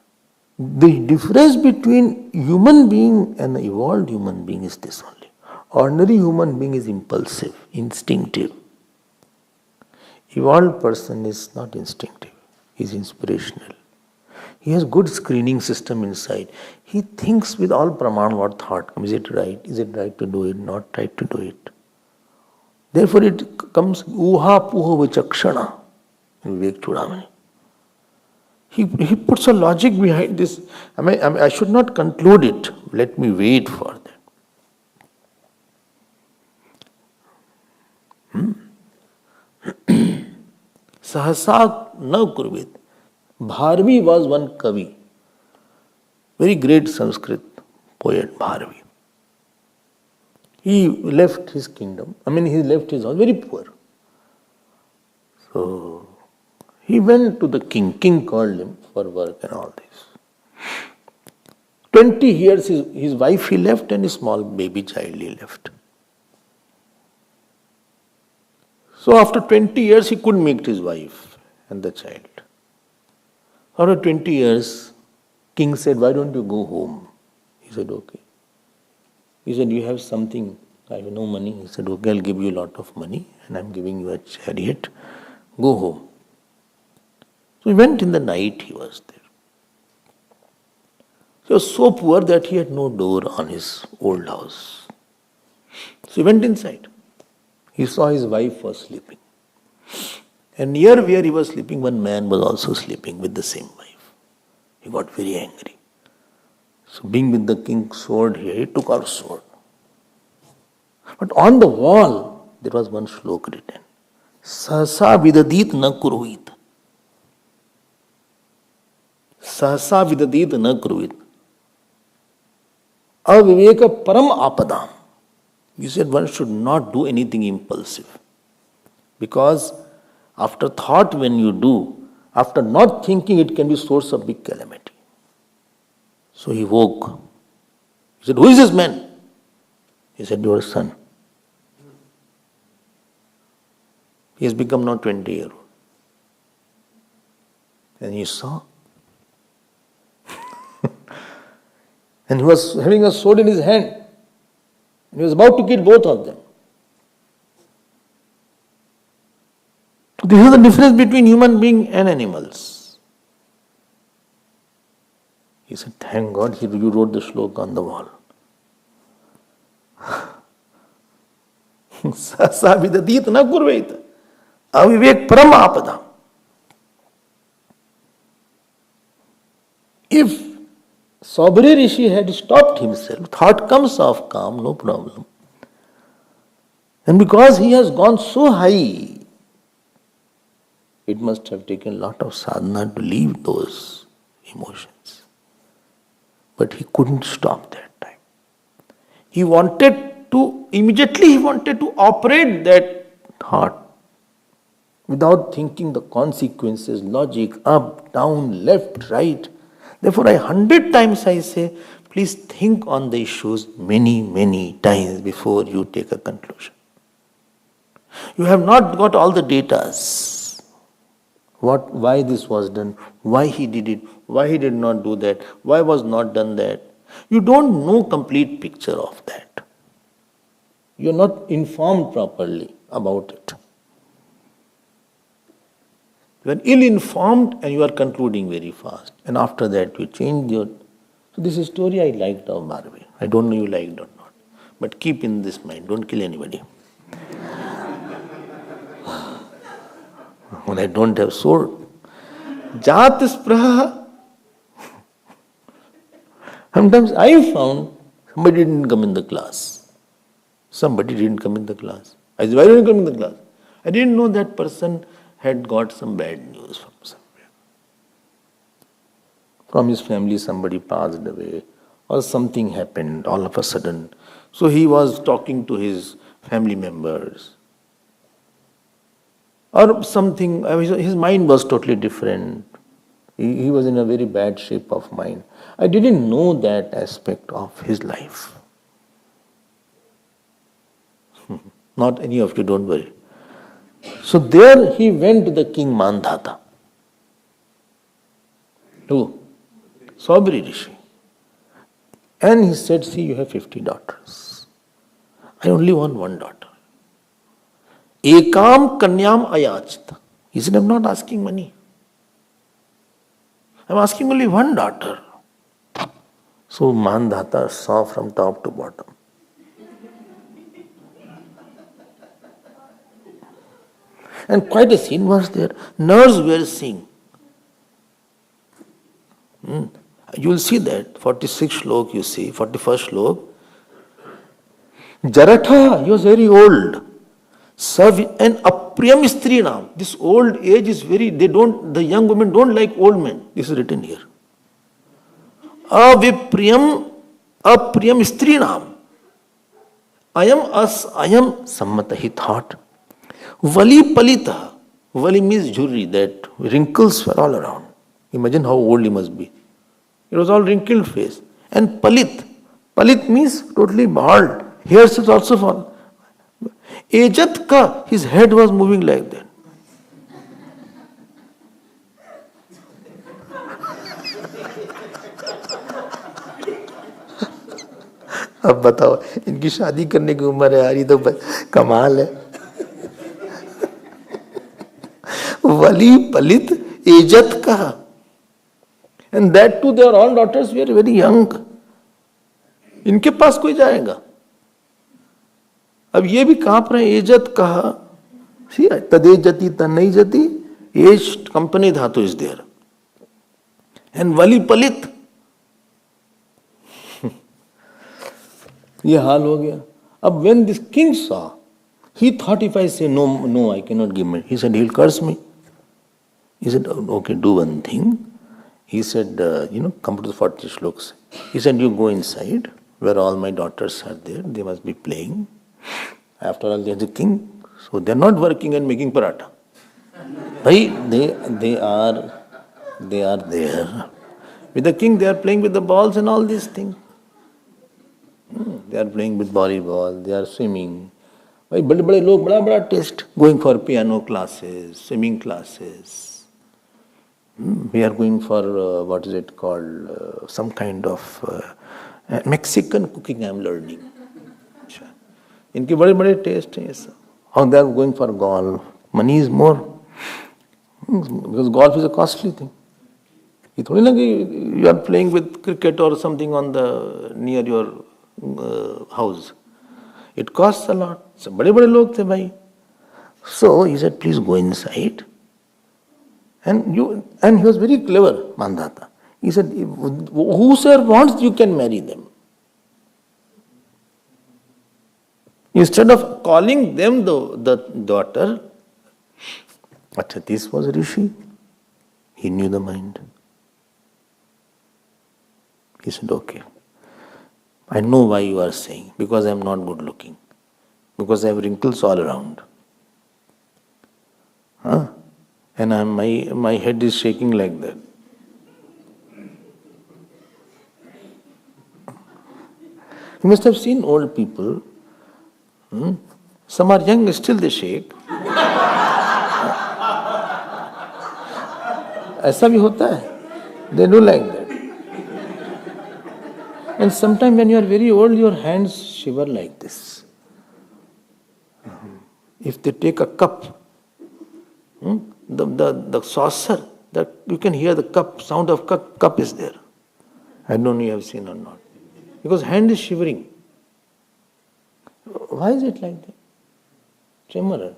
The difference between human being and evolved human being is this only. Ordinary human being is impulsive, instinctive. Evolved person is not instinctive, he is inspirational. He has good screening system inside. He thinks with all praman what thought comes. Is it right? Is it right to do it? Not right to do it. Therefore it comes uha puha vichakshana in Vivek Chudamani. He puts a logic behind this. I should not conclude it. Let me wait for that. Sahasa na kurvit. Bharvi was one Kavi. Very great Sanskrit poet, Bharvi. He left his kingdom. He left his house, very poor. So, he went to the king. King called him for work and all this. 20 years his wife he left and his small baby child he left. So after 20 years he couldn't meet his wife and the child. After 20 years, king said, why don't you go home? He said, okay. He said, you have something, I have no money. He said, okay, I'll give you a lot of money and I'm giving you a chariot. Go home. So he went in the night, he was there. He was so poor that he had no door on his old house. So he went inside. He saw his wife was sleeping. And near where he was sleeping, one man was also sleeping with the same wife. He got very angry. So being with the king's sword here, he took out sword. But on the wall, there was one shlok written. Sahasa vidadit na kurvit. Sahasa vidadit na kurvit. Aviveka param apadam. You said one should not do anything impulsive. Because after thought when you do, after not thinking, it can be source of big calamity. So he woke. He said, who is this man? He said, your son. He has become now 20-year-old. And he saw. And he was having a sword in his hand. And he was about to kill both of them. So this is the difference between human being and animals. He said, thank God you wrote the shlok on the wall. Sasa vidadit na kurveta. Avivek param apadam. If Swami Rishi had stopped himself, thought comes of calm, no problem. And because he has gone so high, it must have taken a lot of sadhana to leave those emotions. But he couldn't stop that time. He wanted to operate that thought without thinking the consequences, logic, up, down, left, right. Therefore, 100 times I say, please think on the issues many, many times before you take a conclusion. You have not got all the datas. Why this was done, why he did it, why he did not do that, why was not done that. You don't know complete picture of that. You are not informed properly about it. You are ill-informed and you are concluding very fast. And after that you change your... So this is a story I liked of Bharvi. I don't know you liked or not. But keep in this mind, don't kill anybody. When I don't have sword. Jat spraha. Sometimes I found somebody didn't come in the class. Somebody didn't come in the class. I said, why didn't you come in the class? I didn't know that person had got some bad news from somewhere. From his family somebody passed away or something happened all of a sudden. So he was talking to his family members. Or something, his mind was totally different. He was in a very bad shape of mind. I didn't know that aspect of his life. Not any of you, don't worry. So there he went to the king Mandhata. Who? Swami Rishi. And he said, see, you have 50 daughters. I only want one daughter. Ekam kanyam ayachita. He said, I'm not asking money. I'm asking only one daughter. So Mandhata saw from top to bottom. And quite a scene was there. Nerves were seeing. You will see that. 46 shlok you see, 41st shlok. Jaratha, he was very old. And apriyam strinam. This old age is the young women don't like old men. This is written here. Apriyam strinam. Ayam sammata, he thought. Vali palita. Vali means jewelry, that wrinkles were all around. Imagine how old he must be. It was all wrinkled face. And palit. Palit means totally bald. Hairs is also fallen. Ejat ka, his head was moving like that. अब बताओ इनकी शादी करने की उम्र है यार, ये तो कमाल है. Vali palit ejat ka. And that too, their all daughters were very young. इनके पास कोई जाएगा. अब ये भी कांप रहे, इज्जत कहा. See, tadejati tanai age company dhatu is there. And vali palit. ये हाल हो गया. अब when this king saw, he thought if I say no, I cannot give me. He said, he'll curse me. He said, okay, do one thing. He said, come to the 40 shlokas. He said, you go inside where all my daughters are there. They must be playing. After all, there's a king. So they're not working and making paratha. They are there. With the king, they are playing with the balls and all these things. They are playing with volleyball, they are swimming. भाई बड़े बड़े लोग बड़ा test going for piano classes, swimming classes. We are going for what is it called? Some kind of Mexican cooking I am learning. इनके बड़े बड़े test हैं ये सब. How they are going for golf. Money is more. Because golf is a costly thing. ये थोड़ी ना कि you are playing with cricket or something on the near your house. It costs a lot. So बड़े बड़े लोग थे भाई. So he said, please go inside. And he was very clever, Mandata. He said, whosoever wants, you can marry them. Instead of calling them the daughter, but this was Rishi. He knew the mind. He said, okay. I know why you are saying, because I am not good looking, because I have wrinkles all around. And my head is shaking like that. You must have seen old people. Some are young, still they shake. ऐसा भी होता है. They do like that. And sometimes when you are very old, your hands shiver like this. If they take a cup, the saucer, that you can hear the cup, sound of cup is there. I don't know if you have seen or not. Because hand is shivering. Why is it like that? Tremor.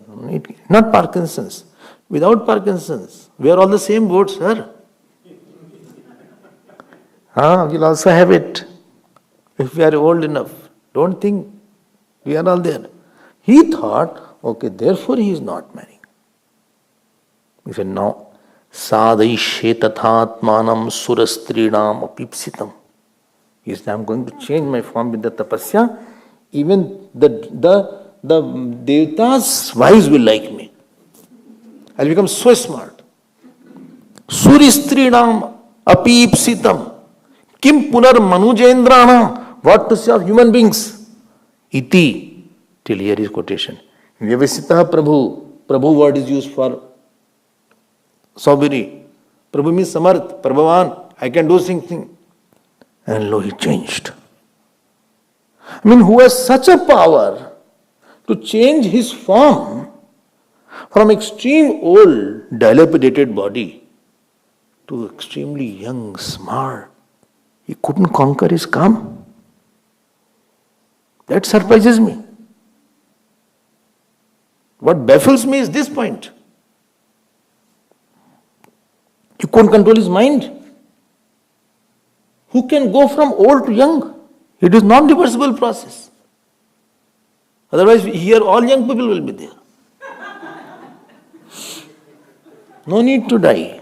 Not Parkinson's. Without Parkinson's, we are all the same boat, sir. We'll also have it. If we are old enough, don't think we are all there. He thought, okay, therefore he is not marrying. He said, no. Sadaishe tathatmanam surastrinam apipsitam. He said, I'm going to change my form with the tapasya. Even the Devata's wives will like me. I'll become so smart. Suristrinam apipsitam. Kim punar manujendranam. What to say of human beings? Iti. Till here is quotation. Vyavasitaha Prabhu. Prabhu word is used for Saubiri. Prabhu means Samarth, Prabhavan. I can do something. And lo, he changed. I mean, who has such a power to change his form from extreme old, dilapidated body to extremely young, smart. He couldn't conquer his calm. That surprises me. What baffles me is this point. He couldn't control his mind. Who can go from old to young? It is non-reversible process. Otherwise, here all young people will be there. No need to die.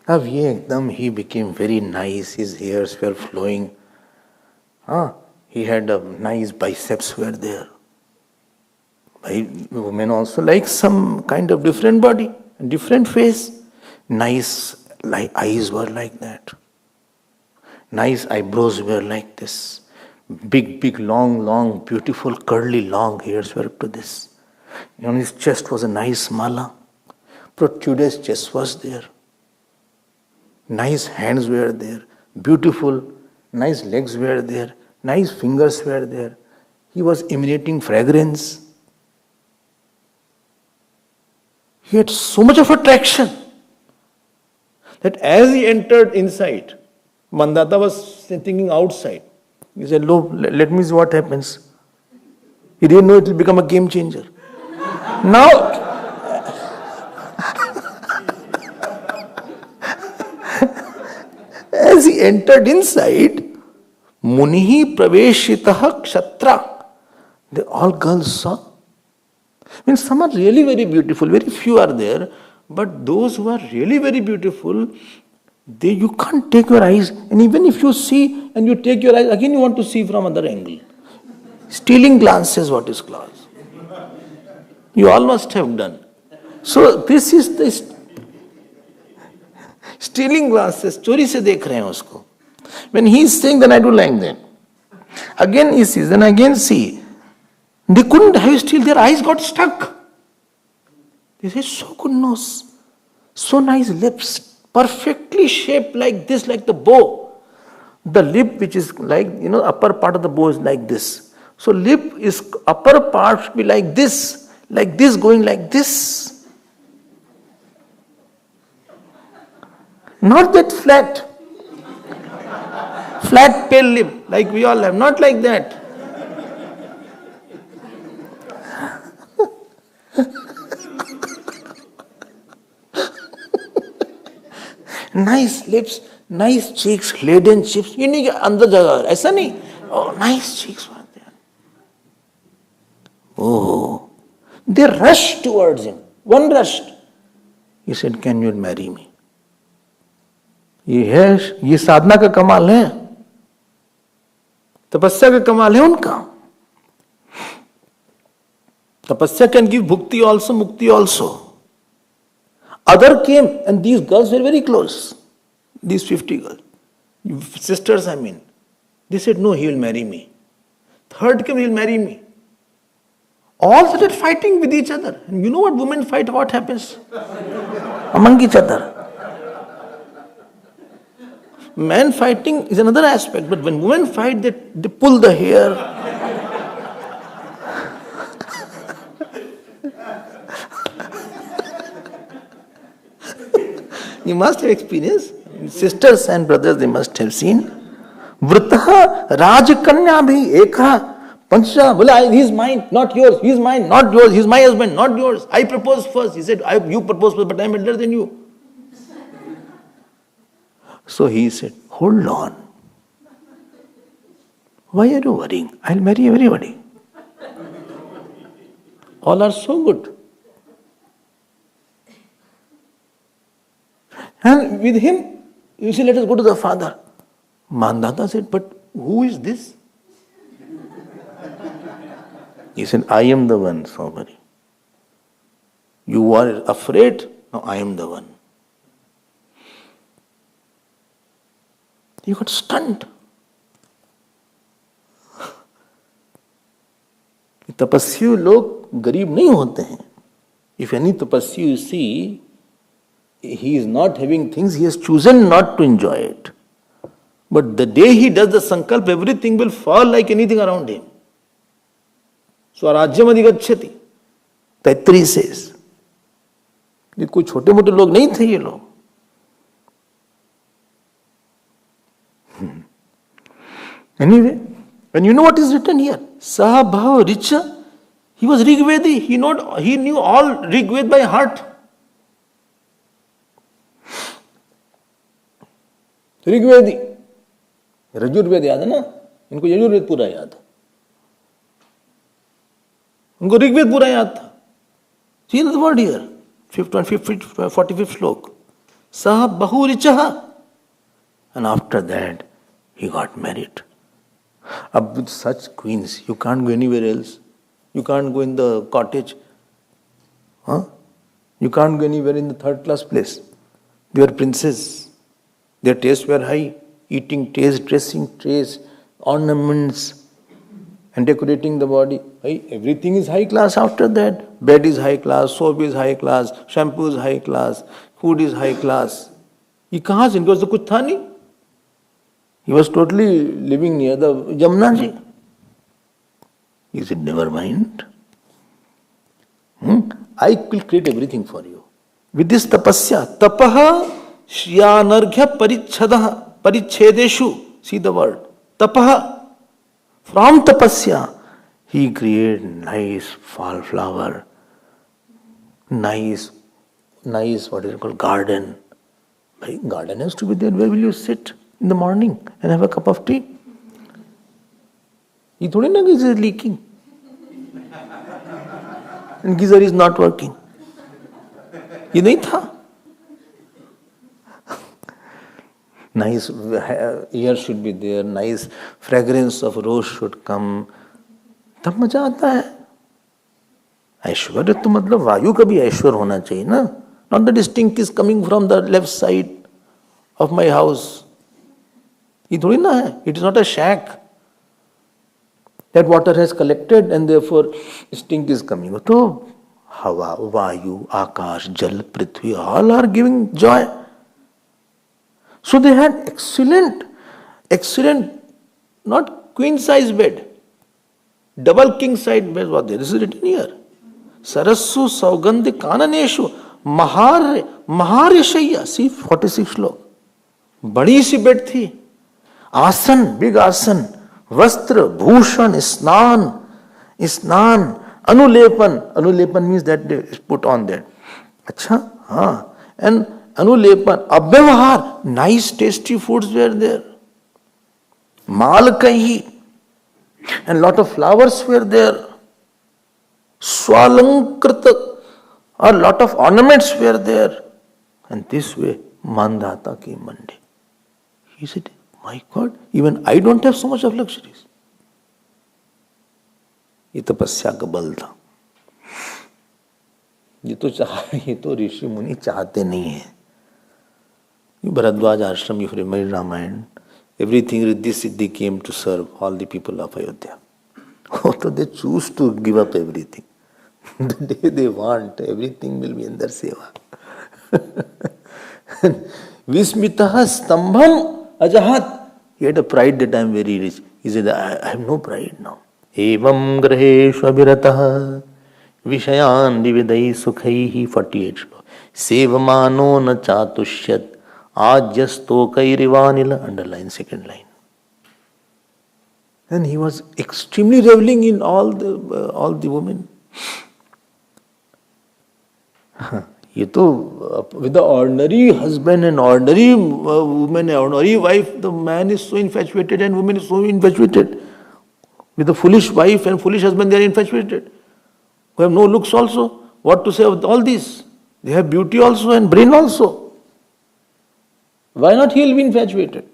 अब ये एकदम he became very nice, his hairs were flowing. He had a nice biceps were there. Women also like some kind of different body, different face. Nice eyes were like that. Nice eyebrows were like this. Big, long, beautiful, curly, long hairs were up to this. On his chest was a nice mala. Protruded chest was there. Nice hands were there. Beautiful, nice legs were there. Nice fingers were there. He was emanating fragrance. He had so much of attraction that as he entered inside, Mandata was thinking outside. He said, let me see what happens. He didn't know it will become a game changer. Now, as he entered inside, Munihi Praveshitaha Kshatra. They all girls saw. Means some are really very beautiful, very few are there, but those who are really very beautiful, you can't take your eyes, and even if you see and you take your eyes, again you want to see from other angle. Stealing glances, what is called. You all must have done. So this is the stealing glances, चोरी से देख रहे हैं उसको. When he is saying, then I do like that. Again he sees, then again see. They couldn't have still, their eyes got stuck. They say, so good nose, so nice lips, perfectly shaped like this, like the bow. The lip which is like, upper part of the bow is like this. So lip is, upper part should be like this going like this. Not that flat pale lip like we all have, not like that. Nice lips, nice cheeks, laden cheeks. You need अंदर जगह ऐसा नहीं. Oh, nice cheeks were there. Oh, they rushed towards him. One rushed. He said, "Can you marry me?" ये साधना का कमाल है, तपस्या का कमाल है उनका. Tapasya can give bhukti also, mukti also. Other came, and these girls were very close. These 50 girls, sisters, I mean. They said, no, he will marry me. Third came, he will marry me. All started fighting with each other. And you know what women fight, what happens? Among each other. Men fighting is another aspect, but when women fight, they pull the hair. You must have experienced. Sisters and brothers, they must have seen. Vritaha Rajakanya bhi ekha Pancha. Well, he is mine, not yours. He is mine, not yours. He is my husband, not yours. I proposed first. He said, you proposed first, but I am elder than you. So he said, hold on. Why are you worrying? I'll marry everybody. All are so good. And with him, you say, let us go to the father. Mandata said, but who is this? He said, I am the one, Swami. You are afraid? No, I am the one. You got stunned. तपस्वी लोग गरीब नहीं होते हैं. If any tapasya you see, he is not having things, he has chosen not to enjoy it. But the day he does the sankalp, everything will fall like anything around him. Swarajyam adhigacchati. Taittiriya says. ये कोई छोटे मोटे लोग नहीं थे ये लोग. Anyway, and you know what is written here? Sahabhav Richa. He was Rigvedi. He knew all Rigved by heart. ऋग्वेदी, रजुर्वेद याद है ना, इनको यजुर्वेद पूरा याद है, उनको ऋग्वेद पूरा याद था. See the word here, 45th श्लोक. सह बहु रिचः. And after that, he got married. Ab with such queens, you can't go anywhere else. You can't go in the cottage. You can't go anywhere in the third class place. They were princes. Their tastes were high. Eating tastes, dressing tastes, ornaments, and decorating the body. Everything is high class after that. Bed is high class, soap is high class, shampoo is high class, food is high class. He कहाँ से? इनको तो कुछ था नहीं. He was totally living near the Jamuna ji. He said, never mind. I will create everything for you. With this tapasya, tapaha shyanarghya parichhedeshu. See the word. Tapaha. From tapasya, he created nice fall flower, nice, what is it called, garden. Garden has to be there. Where will you sit in the morning and have a cup of tea? ये थोड़ी ना geyser is leaking and geyser is not working. ये नहीं था. Nice air should be there, nice fragrance of rose should come. तब मजा आता है. ऐश्वर्य तो मतलब वायु का भी ऐश्वर्य होना चाहिए ना. Not that stink is coming from the left side of my house. ये थोड़ी ना है. It is not a shack. That water has collected and therefore stink is coming. So Hava, Vayu, Akash, Jal, Prithvi, all are giving joy. So they had excellent, not queen size bed, double king size bed was there. This is written here. Sarassu Saugandhi Kananeshu Maharishaya. See 46 shlok. बड़ी सी bed थी. आसन, big आसन, वस्त्र, भूषण, स्नान, अनुलेपन means that they put on that. अच्छा, हाँ. And anulepan, abhyavahar, nice tasty foods were there. Malkahi, and lot of flowers were there. Swalankrita, a lot of ornaments were there. And this way, Mandata came Monday. He said, my God, even I don't have so much of luxuries. ये तपस्या का बल था. ये तो ऋषि मुनि चाहते नहीं है. Bharadwaj ashram, if you read Ramayana, everything Riddhi Siddhi came to serve all the people of Ayodhya. So they choose to give up everything. The day they want, everything will be in their seva. Vismitaha stambham ajahat. He had a pride that I am very rich. He said, I have no pride now. Evam graheshu abhiratah vishayan dividai sukhaihi 48 shlo. Sevamano na chatushyat Ajyasto kairivanila, underline second line. And he was extremely reveling in all the women. ये तो with the ordinary husband and ordinary woman, ordinary wife, the man is so infatuated and woman is so infatuated. With the foolish wife and foolish husband, they are infatuated. Who have no looks also. What to say of all this? They have beauty also and brain also. Why not he will be infatuated?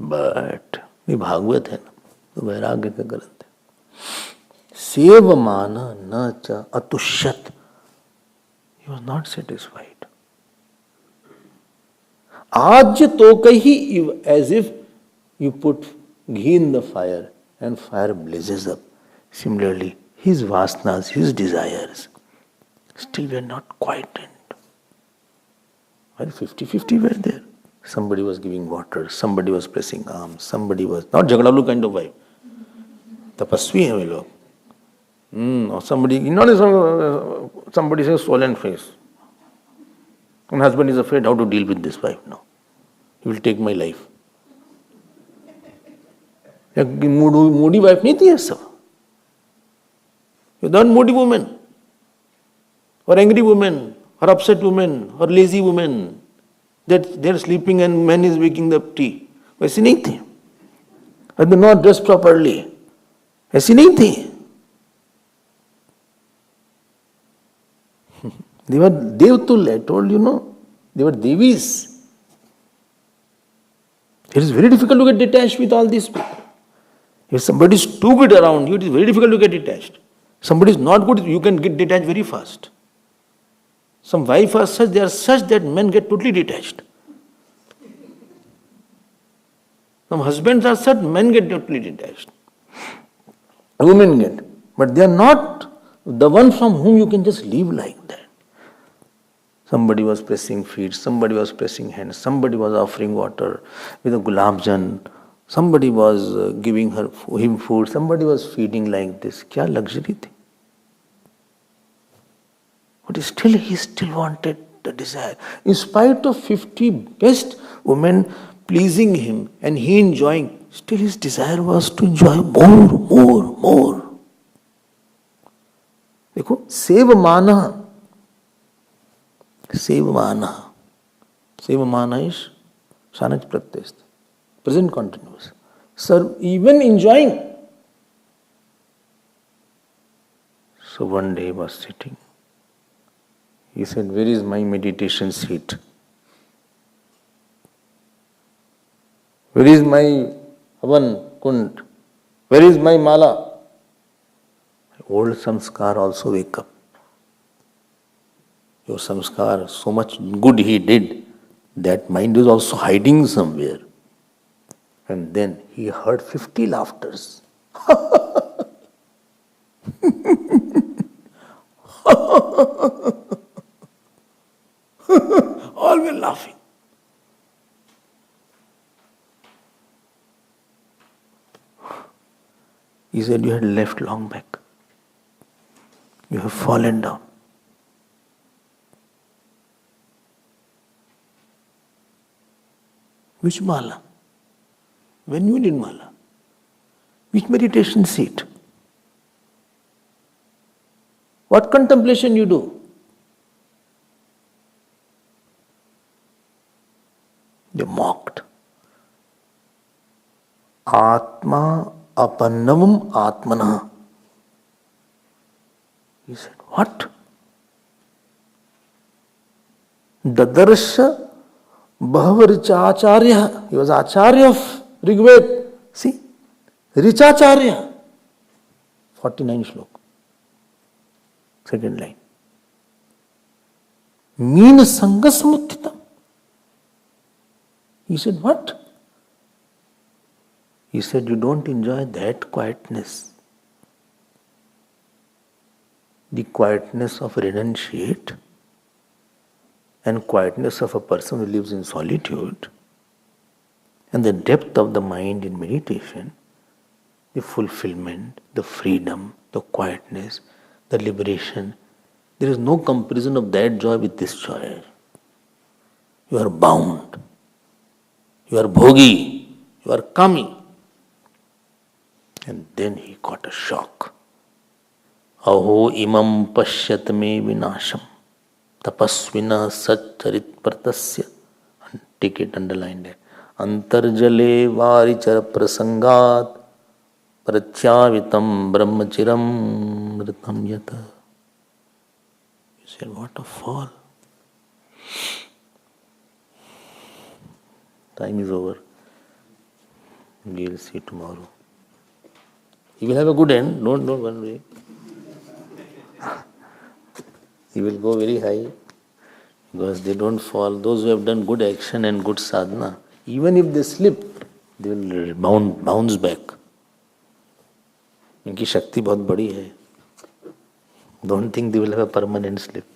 But ये भागवत है ना, तो वैराग्य का ग्रंथ है. सेवमाना न च अतुष्यत. He was not satisfied. आज तो कही, as if you put ghee in the fire and fire blazes up. Similarly, his vasanas, his desires, still were not quite in. Well, 50-50 were there. Somebody was giving water, somebody was pressing arms, somebody was not jagadalu kind of wife. Tapasvi hai we log. Or somebody, somebody says swollen face. And husband is afraid how to deal with this wife now. He will take my life. Moody wife नहीं थी ऐसा. You're not moody woman, or angry woman, or upset woman, or lazy woman, that they're sleeping and man is making the tea. वैसी नहीं थी. Or they're not dressed properly. ऐसी नहीं थी. They were Devtul, I told you, no? They were Devis. It is very difficult to get detached with all these people. If somebody is too good around you, it is very difficult to get detached. Somebody is not good, you can get detached very fast. Some wives are such, they are such that men get totally detached. Some husbands are such, men get totally detached. Women get. But they are not the one from whom you can just live like that. Somebody was pressing feet, somebody was pressing hands, somebody was offering water with a gulab jan, somebody was giving him food, somebody was feeding like this. Kya luxury thi? But he still wanted the desire. In spite of 50 best women, pleasing him and he enjoying, still his desire was to enjoy more. देखो सेवमाना is Shanach Pratyast, present continuous. Serve, even enjoying. So one day he was sitting. He said, "Where is my meditation seat? Where is my Havan Kund? Where is my mala?" Old samskar also wake up. Your samskar, so much good he did, that mind is also hiding somewhere. And then he heard 50 laughters. All were laughing. He said, "You had left long back. You have fallen down." Which mala? When you did mala? Which meditation seat? What contemplation you do? They mocked. Atma apannavam atmana. He said, "What? Dadarsha Bahava Richacharya." He was Acharya of Rigved. See? Richacharya. 49 slok. Second line. Meena Sangasmuthitam. He said, "What?" He said, "You don't enjoy that quietness. The quietness of a renunciate and quietness of a person who lives in solitude, and the depth of the mind in meditation, the fulfillment, the freedom, the quietness, the liberation. There is no comparison of that joy with this joy. You are bound. You are bhogi. You are kami." And then he got a shock. Aho imam pashyat me vinasham tapasvina satcharit pratasya. Take it, underline that. Antarjale varichar prasangat pratyavitam brahmachiram mritam yata. He said, "What a fall." Time is over. We will see tomorrow. He will have a good end. Don't worry. He will go very high because they don't fall. Those who have done good action and good sadhana, even if they slip, they will bounce back. इनकी शक्ति बहुत बड़ी है. Don't think they will have a permanent slip.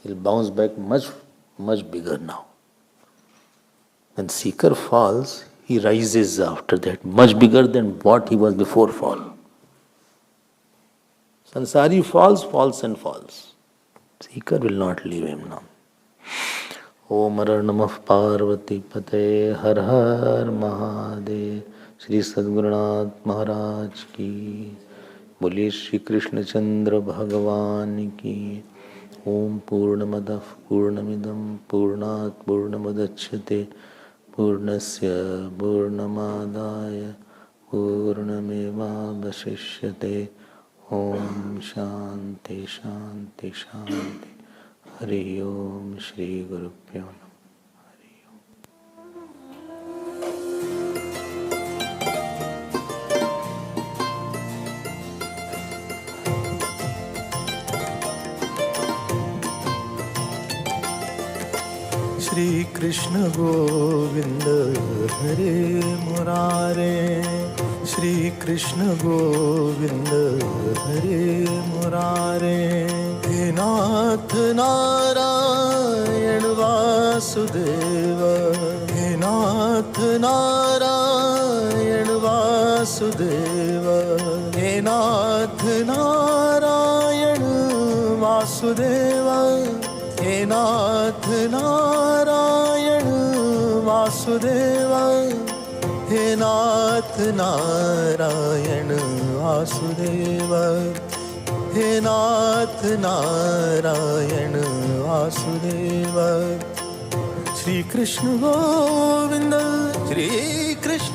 He'll bounce back much bigger now. When seeker falls, he rises after that, much bigger than what he was before fall. Sansari falls and falls. Seeker will not leave him now. Om Har Namah Parvati Pate Har Har Mahadev. Shri Sadgurunath Maharaj ki. Boliye Shri Krishna Chandra Bhagavan ki. Om Purnamadah Purnamidam Purnat Purnamadachyate Purnasya Purnamadaya Purnameva Vasishyate. Om Shanti Shanti Shanti. Hari Om Shri Gurubhyo Namah. Hari Om. Shri Krishna Govinda Hare Murare. Shri Krishna Govinda Hare Murare. He Nath Narayan Vasudeva. He Nath Narayan Vasudeva. He Nath Narayan Vasudeva. He Nath Narayan Vasudev hey Nath Narayan Vasudev hey Nath Narayan Vasudev Shri Krishna Govind Shri Krishna